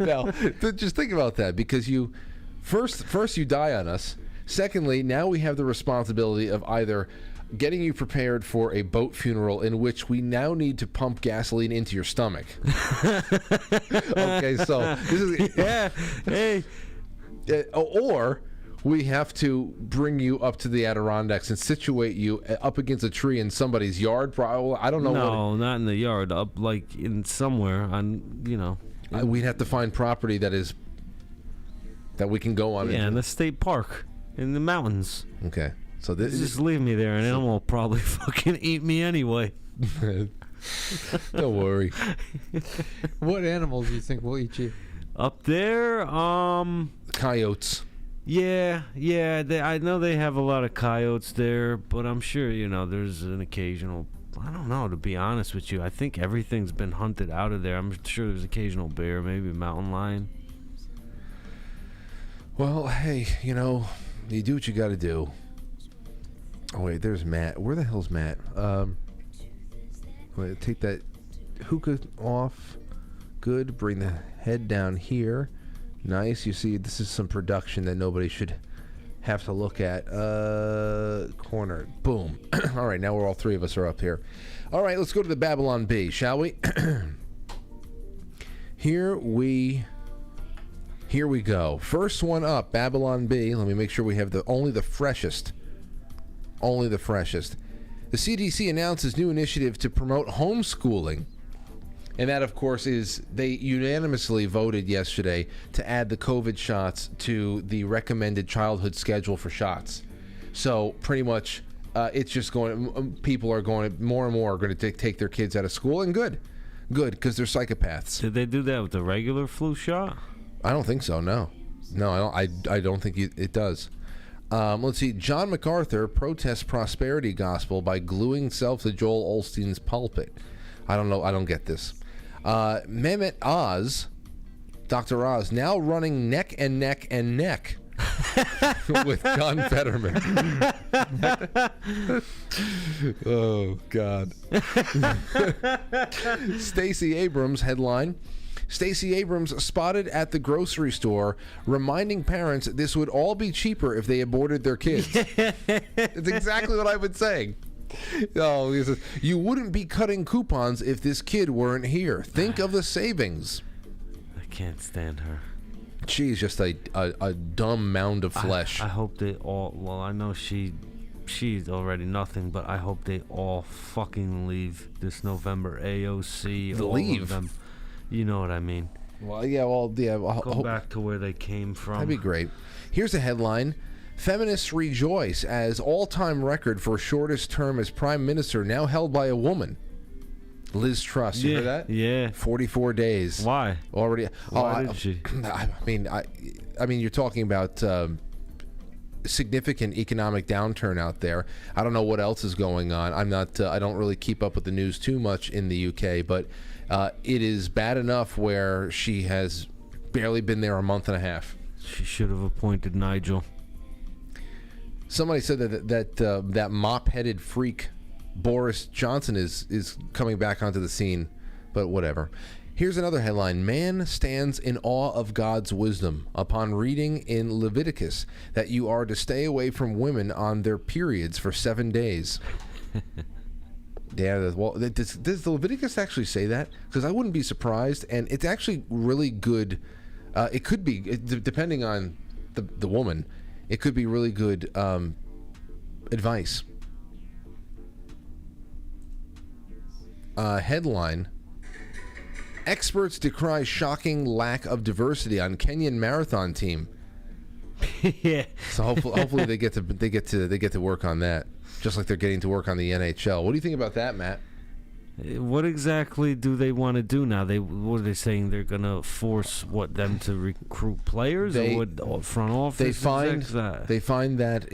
Now, just think about that, because you first you die on us. Secondly, now we have the responsibility of either getting you prepared for a boat funeral in which we now need to pump gasoline into your stomach. Okay, so this is hey. Or we have to bring you up to the Adirondacks and situate you up against a tree in somebody's yard. I don't know. No, not in the yard. Up like in somewhere on, we'd have to find property that we can go on. Yeah, in the state park, in the mountains. Okay, so this just leave me there, and an animal will probably fucking eat me anyway. Don't worry. What animals do you think will eat you? Up there, coyotes. Yeah. I know they have a lot of coyotes there, but I'm sure there's an occasional. I don't know, to be honest with you. I think everything's been hunted out of there. I'm sure there's occasional bear, maybe mountain lion. Well, hey, you do what you got to do. Oh wait, there's Matt. Where the hell's Matt? Wait, take that hookah off. Good. Bring the head down here. Nice. You see, this is some production that nobody should have to look at. Corner. Boom. All right, now we're all three of us are up here. All right, let's go to the Babylon Bee, shall we? Here we go. First one up, Babylon Bee. Let me make sure we have only the freshest. Only the freshest. The CDC announces new initiative to promote homeschooling. And that, of course, is they unanimously voted yesterday to add the COVID shots to the recommended childhood schedule for shots. So pretty much it's just going, people are going, more and more are going to take their kids out of school. And good, because they're psychopaths. Did they do that with the regular flu shot? I don't think so, no. No, I don't think it does. Let's see. John MacArthur protests prosperity gospel by gluing self to Joel Osteen's pulpit. I don't know. I don't get this. Mehmet Oz, Dr. Oz, now running neck and neck and neck with John Fetterman. Oh, God. Stacey Abrams headline. Stacey Abrams spotted at the grocery store reminding parents this would all be cheaper if they aborted their kids. It's exactly what I've been saying. Oh, he says, you wouldn't be cutting coupons if this kid weren't here. Think of the savings. I can't stand her. She's just a dumb mound of flesh. I hope they all, well, I know she's already nothing, but I hope they all fucking leave this November. AOC, all leave? of them. You know what I mean. Well, yeah, well, yeah. Go back to where they came from. That'd be great. Here's a headline. Feminists rejoice as all-time record for shortest term as prime minister now held by a woman. Liz Truss, you heard that? Yeah. 44 days. Why? Already. Why did she? I mean, you're talking about significant economic downturn out there. I don't know what else is going on. I'm not. I don't really keep up with the news too much in the UK, but it is bad enough where she has barely been there a month and a half. She should have appointed Nigel. Somebody said that mop-headed freak Boris Johnson is coming back onto the scene, but whatever. Here's another headline. Man stands in awe of God's wisdom upon reading in Leviticus that you are to stay away from women on their periods for 7 days. Yeah, well, does the Leviticus actually say that? Because I wouldn't be surprised, and it's actually really good. It could be, depending on the woman, it could be really good advice. Headline. Experts decry shocking lack of diversity on Kenyan marathon team. Yeah. So hopefully they get to work on that, just like they're getting to work on the NHL. What do you think about that, Matt? What exactly do they want to do now? What are they saying? They're gonna force them to recruit players, or what front office? They find that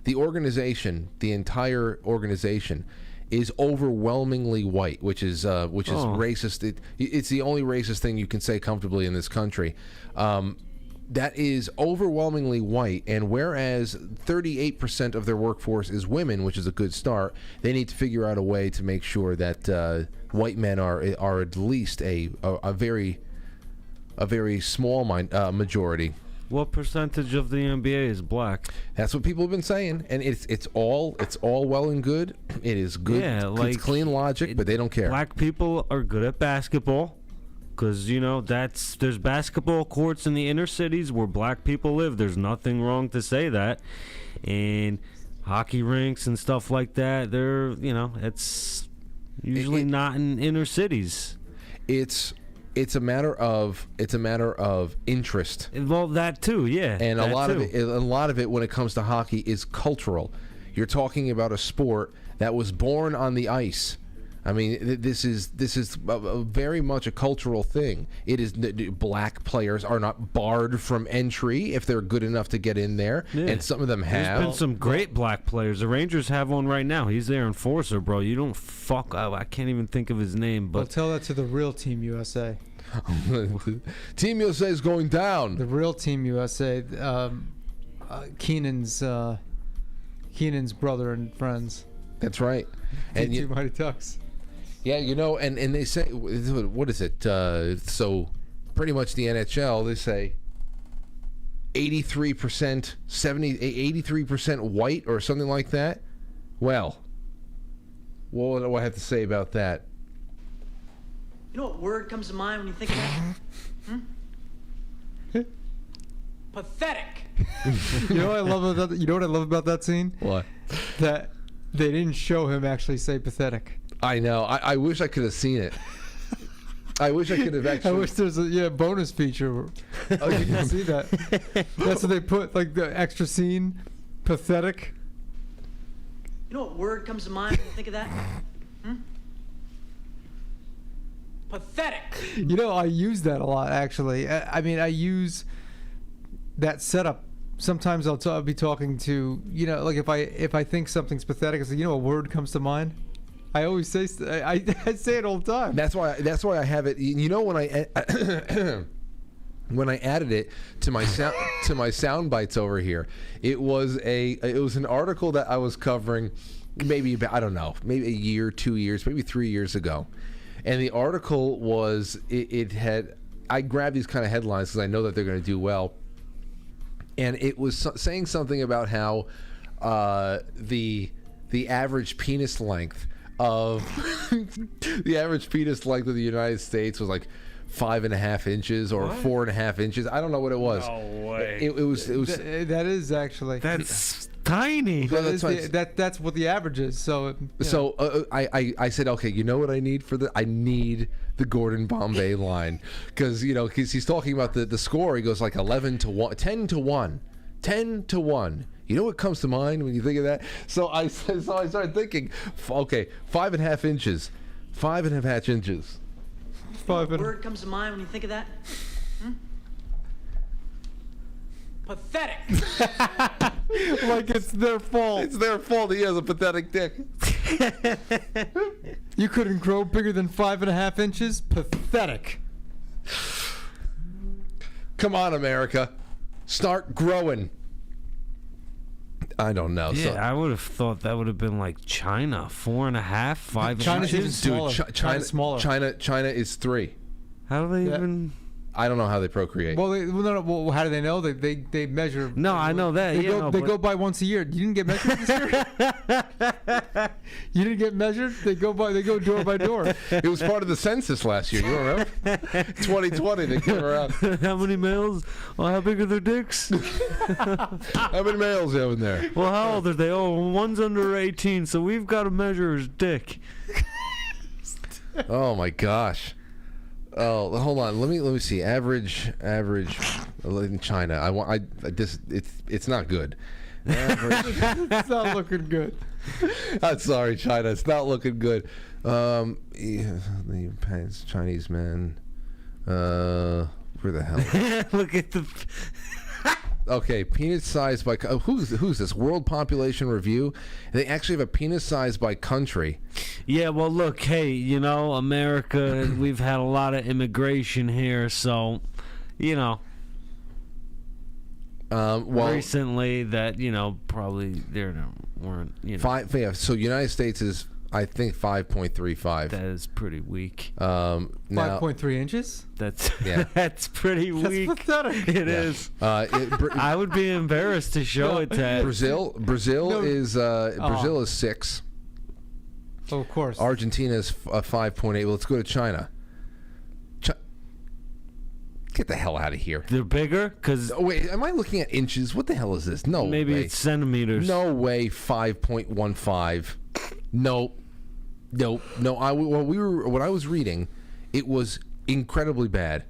the organization, the entire organization, is overwhelmingly white, which is racist. It's the only racist thing you can say comfortably in this country. That is overwhelmingly white, and whereas 38% of their workforce is women, which is a good start, they need to figure out a way to make sure that white men are at least a very small majority. What percentage of the NBA is black? That's what people have been saying, and it's all well and good. It is good. Yeah, it's clean logic, but they don't care. Black people are good at basketball. Because, there's basketball courts in the inner cities where black people live. There's nothing wrong to say that. And hockey rinks and stuff like that, it's usually not in inner cities. It's a matter of interest. Well, that too, yeah. And a lot of it when it comes to hockey is cultural. You're talking about a sport that was born on the ice. I mean, this is very much a cultural thing. It is black players are not barred from entry if they're good enough to get in there, and some of them have. There's been some great black players. The Rangers have one right now. He's their enforcer, bro. You don't fuck. I can't even think of his name. But I'll tell that to the real Team USA. Team USA is going down. The real Team USA. Keenan's brother and friends. That's right. And Two Mighty Ducks. Yeah, and they say, what is it? So pretty much the NHL, they say 83%, 83% white or something like that. Well, what do I have to say about that? You know what word comes to mind when you think of that? Pathetic. You know what I love about that? You know what I love about that scene? What? That they didn't show him actually say pathetic. I know. I wish I could have seen it. I wish I could have actually. I wish there's a bonus feature. Oh, you can see that. That's what they put, like the extra scene. Pathetic. You know what word comes to mind when you think of that? Pathetic. You know, I use that a lot, actually. I mean, I use that setup. Sometimes I'll be talking to, like if I think something's pathetic, I say, what word comes to mind? I always say, I say it all the time. That's why I have it. When I when I added it to my sound bites over here, it was an article that I was covering maybe about, I don't know, maybe a year, 2 years, maybe 3 years ago. And the article was, I grabbed these kind of headlines because I know that they're going to do well. And it was saying something about how the average penis length of the United States was like 5.5 inches or 4.5 inches. I don't know what it was. No way. It was. That is actually. That's tiny. That's what the average is. So. I said, okay, you know what I need for I need the Gordon Bombay line, because he's talking about the score. He goes like 11 to 1, 10 to 1, 10 to 1. You know what comes to mind when you think of that? So I started thinking, okay, 5.5 inches, 5.5 inches. What word comes to mind when you think of that? Pathetic. Like it's their fault. It's their fault he has a pathetic dick. You couldn't grow bigger than 5.5 inches? Pathetic. Come on, America. Start growing. I don't know. Yeah, I would have thought that would have been like China, 4.5, 5 China's inches. even smaller. Dude, China's smaller. China is 3. How do they even? I don't know how they procreate. Well, well, how do they know? They measure. No, I know that. They go by once a year. You didn't get measured this year. You didn't get measured. They go door by door. It was part of the census last year. You remember? 2020. They came around. How many males? Well, how big are their dicks? How many males you have in there? Well, how old are they? Oh, one's under 18, so we've got to measure his dick. Oh my gosh. Oh, hold on. Let me see. Average in China. It's not good. It's not looking good. I'm sorry, China. It's not looking good. The Chinese man. Where the hell? Look at the. Okay, penis size by who's this? World Population Review. They actually have a penis size by country. Yeah, well, look, hey, America, we've had a lot of immigration here, so, well, recently that probably there weren't. So United States is, I think, 5.35. That is pretty weak. 5.3 inches. That's yeah. That's pretty weak. That's pathetic. It is. I would be embarrassed to show it to Brazil is 6. Oh, of course. Argentina is 5.8. Well, let's go to China. Get the hell out of here. They're bigger? Cause wait, am I looking at inches? What the hell is this? No maybe way. It's centimeters. No way, 5.15. Nope. No. When I was reading, it was incredibly bad.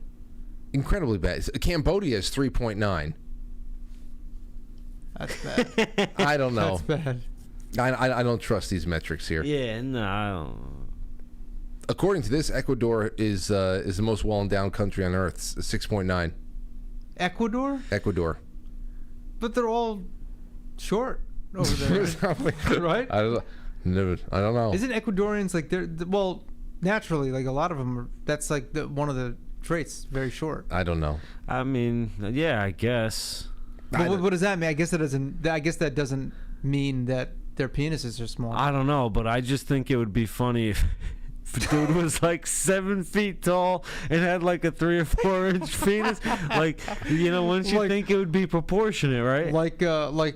Incredibly bad. Cambodia is 3.9. That's bad. I don't know. That's bad. I don't trust these metrics here. Yeah, no, I don't. According to this, Ecuador is the most well-endowed country on Earth. 6.9. Ecuador? But they're all short over there, right? I don't know. Isn't Ecuadorians like well, naturally, like a lot of them that's like one of the traits, very short. I don't know. I mean, yeah, I guess. But what does that mean? I guess that doesn't mean that their penises are small. I don't know, but I just think it would be funny if a dude was like 7 feet tall and had like a 3 or 4 inch penis. Like, wouldn't you think it would be proportionate, right? Like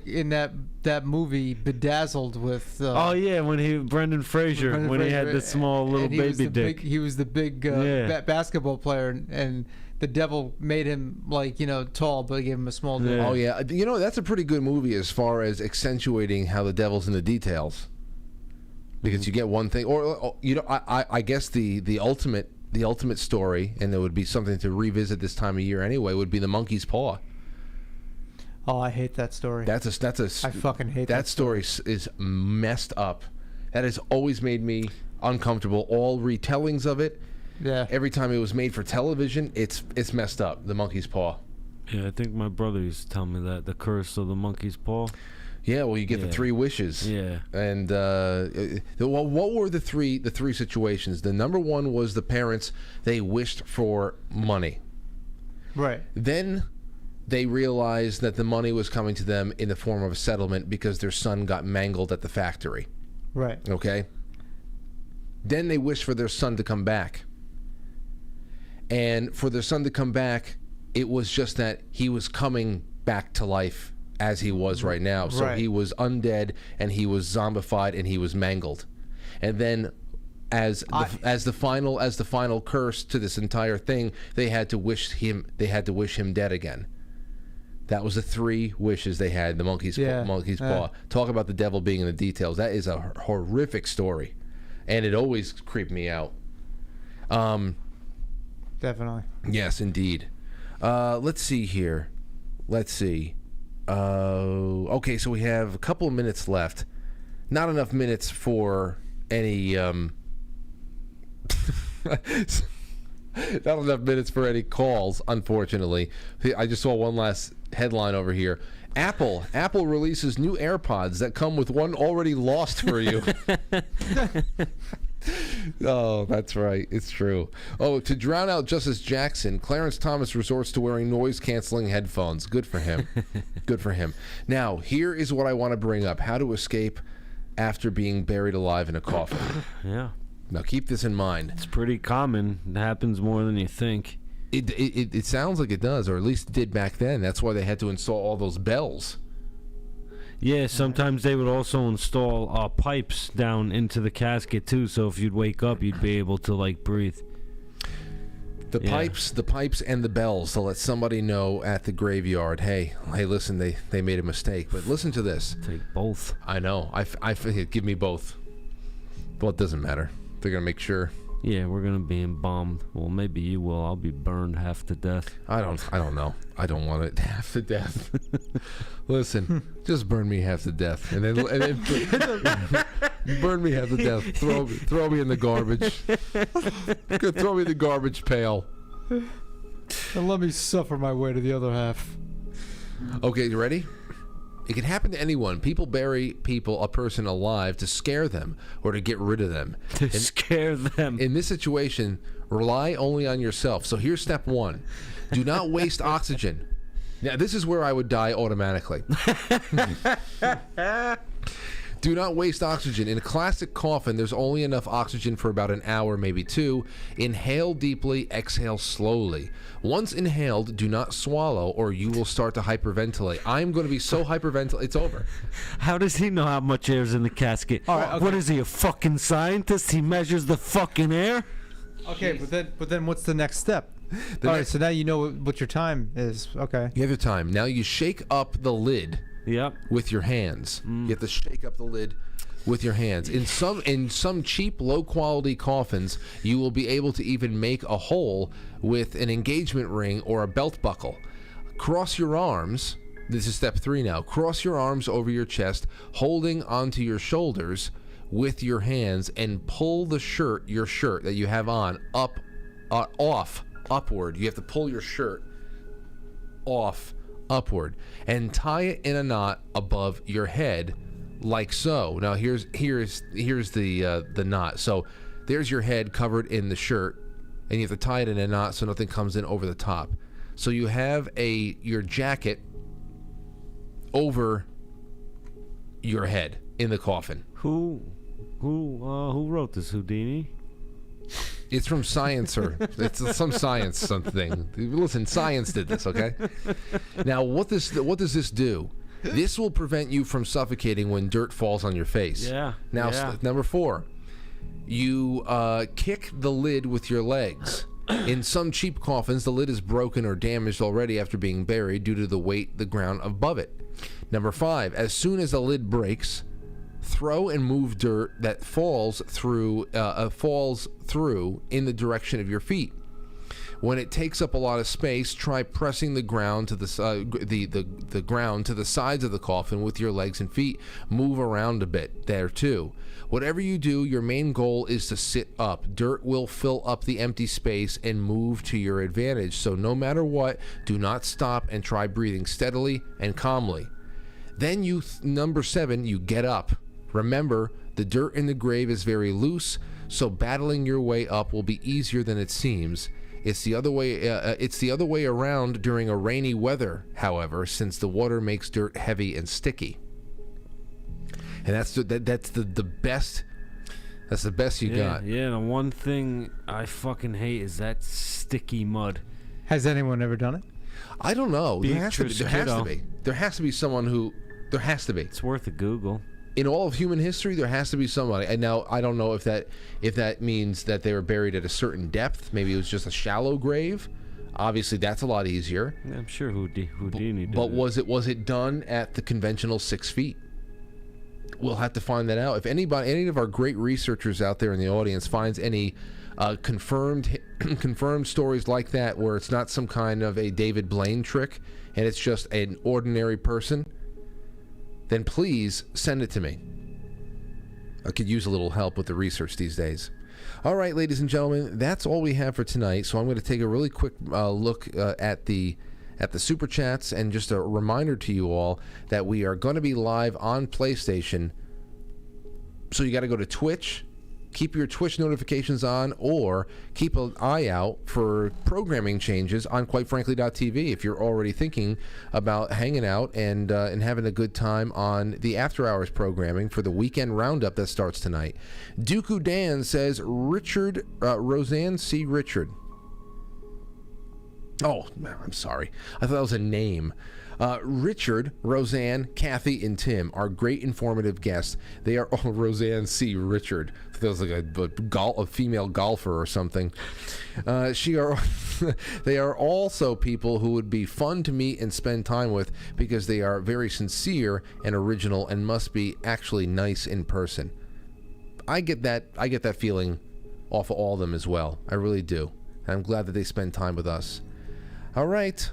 in that movie Bedazzled with. When Brendan Fraser, he had the small little baby dick. He was the big basketball player, and the devil made him tall, but gave him a small dick. Yeah. Oh yeah, that's a pretty good movie as far as accentuating how the devil's in the details. Because you get one thing, or I guess the ultimate story, and there would be something to revisit this time of year anyway, would be the monkey's paw. Oh, I hate that story. I fucking hate that story. Is messed up. That has always made me uncomfortable. All retellings of it. Yeah. Every time it was made for television, it's messed up. The monkey's paw. Yeah, I think my brother used to tell me that the curse of the monkey's paw. Yeah, well, you get the 3 wishes. Yeah. And what were the three situations? The number one was the parents. They wished for money. Right. Then they realized that the money was coming to them in the form of a settlement because their son got mangled at the factory. Right. Okay. Then they wished for their son to come back. And for their son to come back, it was just that he was coming back to life as he was right now. So he was undead, and he was zombified, and he was mangled. And then as the final curse to this entire thing, they had to wish him dead again. That was the 3 wishes they had, the monkey's paw. Talk about the devil being in the details. That is a horrific story, and it always creeped me out. Definitely. Yes, indeed. Let's see here. Okay, so we have a couple of minutes left. Not enough minutes for any not enough minutes for any calls, unfortunately. I just saw one last headline over here. Apple releases new AirPods that come with one already lost for you. Oh, that's right. It's true. Oh, to drown out Justice Jackson, Clarence Thomas resorts to wearing noise-canceling headphones. Good for him. Good for him. Now, here is what I want to bring up. How to escape after being buried alive in a coffin. Yeah. Now, keep this in mind. It's pretty common. It happens more than you think. It sounds like it does, or at least it did back then. That's why they had to install all those bells. Yeah, sometimes they would also install pipes down into the casket too, so if you'd wake up, you'd be able to breathe. The pipes and the bells to let somebody know at the graveyard, hey, listen, they made a mistake. But listen to this. Take both. I know. I give me both. Well, it doesn't matter. They're gonna make sure. Yeah, we're gonna be embalmed. Well, maybe you will. I'll be burned half to death. I don't know. I don't want it half to death. Listen, just burn me half to death, and then burn me half to death. Throw me in the garbage. Throw me in the garbage pail. And let me suffer my way to the other half. Okay, you ready? It can happen to anyone. People bury a person alive to scare them or to get rid of them. Scare them. In this situation, rely only on yourself. So here's step 1. Do not waste oxygen. Now, this is where I would die automatically. Do not waste oxygen. In a classic coffin, there's only enough oxygen for about an hour, maybe 2. Inhale deeply, exhale slowly. Once inhaled, do not swallow or you will start to hyperventilate. I'm going to be so hyperventilate, it's over. How does he know how much air is in the casket? All right, okay. What is he, a fucking scientist? He measures the fucking air? Okay, but then what's the next step? All right, so now you know what your time is. Okay. You have your time. Now you shake up the lid. Yep. With your hands. You have to shake up the lid with your hands. In some cheap, low-quality coffins, you will be able to even make a hole with an engagement ring or a belt buckle. Cross your arms. This is step 3 now. Cross your arms over your chest, holding onto your shoulders with your hands, and pull your shirt that you have on upward. You have to pull your shirt off upward and tie it in a knot above your head, like so. Now here's the knot. So there's your head covered in the shirt, and you have to tie it in a knot so nothing comes in over the top. So you have your jacket over your head in the coffin. Who wrote this, Houdini? It's from Science, or it's some science something. Listen, science did this, okay? Now, what does this do? This will prevent you from suffocating when dirt falls on your face. Yeah. Now, yeah. Number 4, you kick the lid with your legs. In some cheap coffins, the lid is broken or damaged already after being buried due to the weight the ground above it. Number 5, as soon as the lid breaks, throw and move dirt that falls through in the direction of your feet. When it takes up a lot of space, try pressing the ground to the ground to the sides of the coffin with your legs and feet. Move around a bit there too. Whatever you do, your main goal is to sit up. Dirt will fill up the empty space and move to your advantage. So no matter what, do not stop and try breathing steadily and calmly. Then number 7, you get up. Remember, the dirt in the grave is very loose, so battling your way up will be easier than it seems. It's the other way around during a rainy weather, however, since the water makes dirt heavy and sticky. And that's the best. That's the best you got. Yeah, the one thing I fucking hate is that sticky mud. Has anyone ever done it? I don't know. There has to be. There has to be someone who. There has to be. It's worth a Google. In all of human history, there has to be somebody. And now I don't know if that means that they were buried at a certain depth. Maybe it was just a shallow grave. Obviously, that's a lot easier. Yeah, I'm sure Houdini did. But was it done at the conventional 6 feet? We'll have to find that out. If any of our great researchers out there in the audience finds any confirmed stories like that, where it's not some kind of a David Blaine trick and it's just an ordinary person, then please send it to me. I could use a little help with the research these days. All right, ladies and gentlemen, that's all we have for tonight. So I'm going to take a really quick look at the super chats, and just a reminder to you all that we are going to be live on PlayStation. So you got to go to Twitch. Keep your Twitch notifications on, or keep an eye out for programming changes on quitefrankly.tv if you're already thinking about hanging out and having a good time on the after hours programming for the weekend roundup that starts tonight. Dooku Dan says Roseanne C. Richard. Oh, I'm sorry. I thought that was a name. Richard, Roseanne, Kathy, and Tim are great informative guests. They are all Roseanne C. Richard. I thought that was like a female golfer or something. They are also people who would be fun to meet and spend time with because they are very sincere and original and must be actually nice in person. I get that feeling off of all of them as well. I really do. I'm glad that they spend time with us. All right.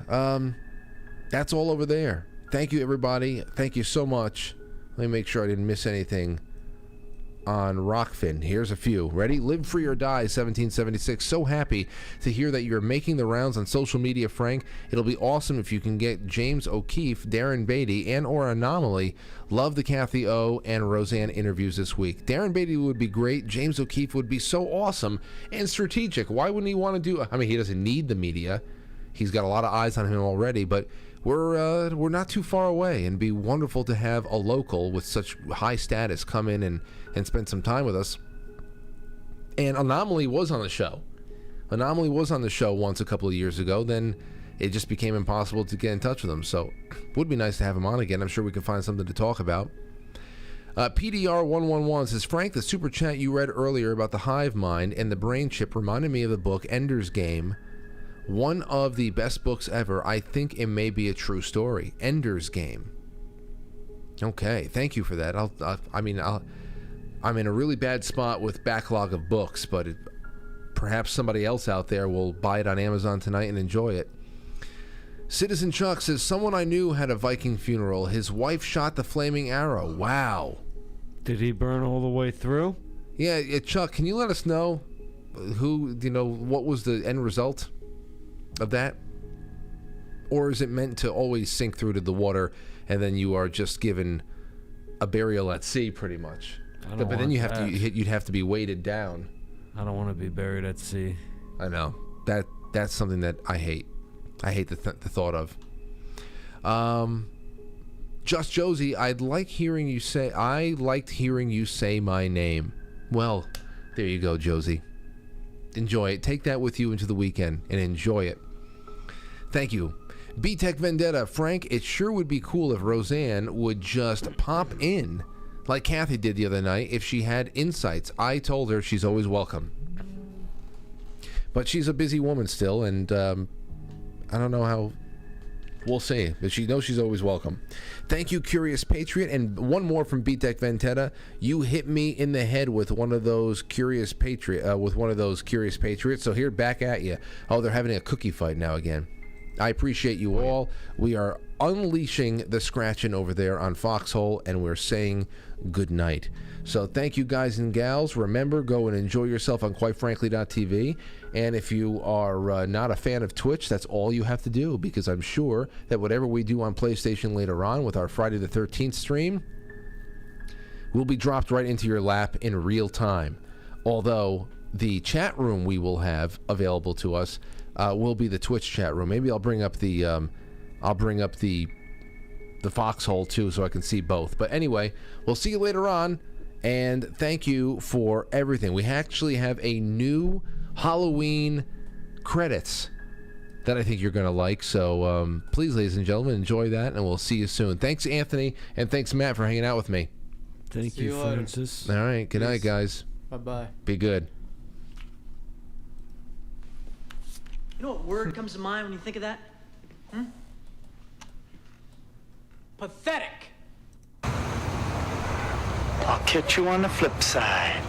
That's all over there. Thank you, everybody. Thank you so much. Let me make sure I didn't miss anything on Rockfin. Here's a few. Ready? Live Free or Die 1776. So happy to hear that you're making the rounds on social media, Frank. It'll be awesome if you can get James O'Keefe, Darren Beatty, and or Anomaly. Love the Kathy O and Roseanne interviews this week. Darren Beatty would be great. James O'Keefe would be so awesome and strategic. Why wouldn't he want to do... I mean, he doesn't need the media. He's got a lot of eyes on him already, but we're not too far away, and it'd be wonderful to have a local with such high status come in and spend some time with us. And Anomaly was on the show. Anomaly was on the show once a couple of years ago. Then it just became impossible to get in touch with him. So it would be nice to have him on again. I'm sure we can find something to talk about. PDR111 says, Frank, the super chat you read earlier about the hive mind and the brain chip reminded me of the book Ender's Game. One of the best books ever. I think it may be a true story. Ender's Game. Okay, thank you for that. I'm in a really bad spot with backlog of books, but perhaps somebody else out there will buy it on Amazon tonight and enjoy it. Citizen Chuck says, someone I knew had a Viking funeral. His wife shot the flaming arrow. Wow. Did he burn all the way through? Yeah, Chuck, can you let us know what was the end result of that? Or is it meant to always sink through to the water and then you are just given a burial at sea pretty much? But then you'd have to be weighted down. I don't want to be buried at sea. I know. That's something that I hate. I hate the thought of. Just Josie, I liked hearing you say my name. Well, there you go, Josie. Enjoy it. Take that with you into the weekend and enjoy it. Thank you. B-Tech Vendetta. Frank, it sure would be cool if Roseanne would just pop in like Kathy did the other night if she had insights. I told her she's always welcome. But she's a busy woman still, and I don't know how. We'll see. But she knows she's always welcome. Thank you, Curious Patriot. And one more from B-Tech Vendetta. You hit me in the head with one of those Curious Patriots. So here, back at you. Oh, they're having a cookie fight now again. I appreciate you all. We are unleashing the scratching over there on Foxhole, and we're saying good night. So thank you, guys and gals. Remember, go and enjoy yourself on quitefrankly.tv. And if you are not a fan of Twitch, that's all you have to do, because I'm sure that whatever we do on PlayStation later on with our Friday the 13th stream will be dropped right into your lap in real time. Although the chat room we will have available to us will be the Twitch chat room. Maybe I'll bring up the Foxhole too, so I can see both. But anyway, we'll see you later on. And thank you for everything. We actually have a new Halloween credits that I think you're going to like. So please, ladies and gentlemen, enjoy that, and we'll see you soon. Thanks, Anthony, and thanks, Matt, for hanging out with me. Thank you, Francis. All right. Good night, guys. Bye-bye. Be good. You know what word comes to mind when you think of that? Pathetic. I'll catch you on the flip side.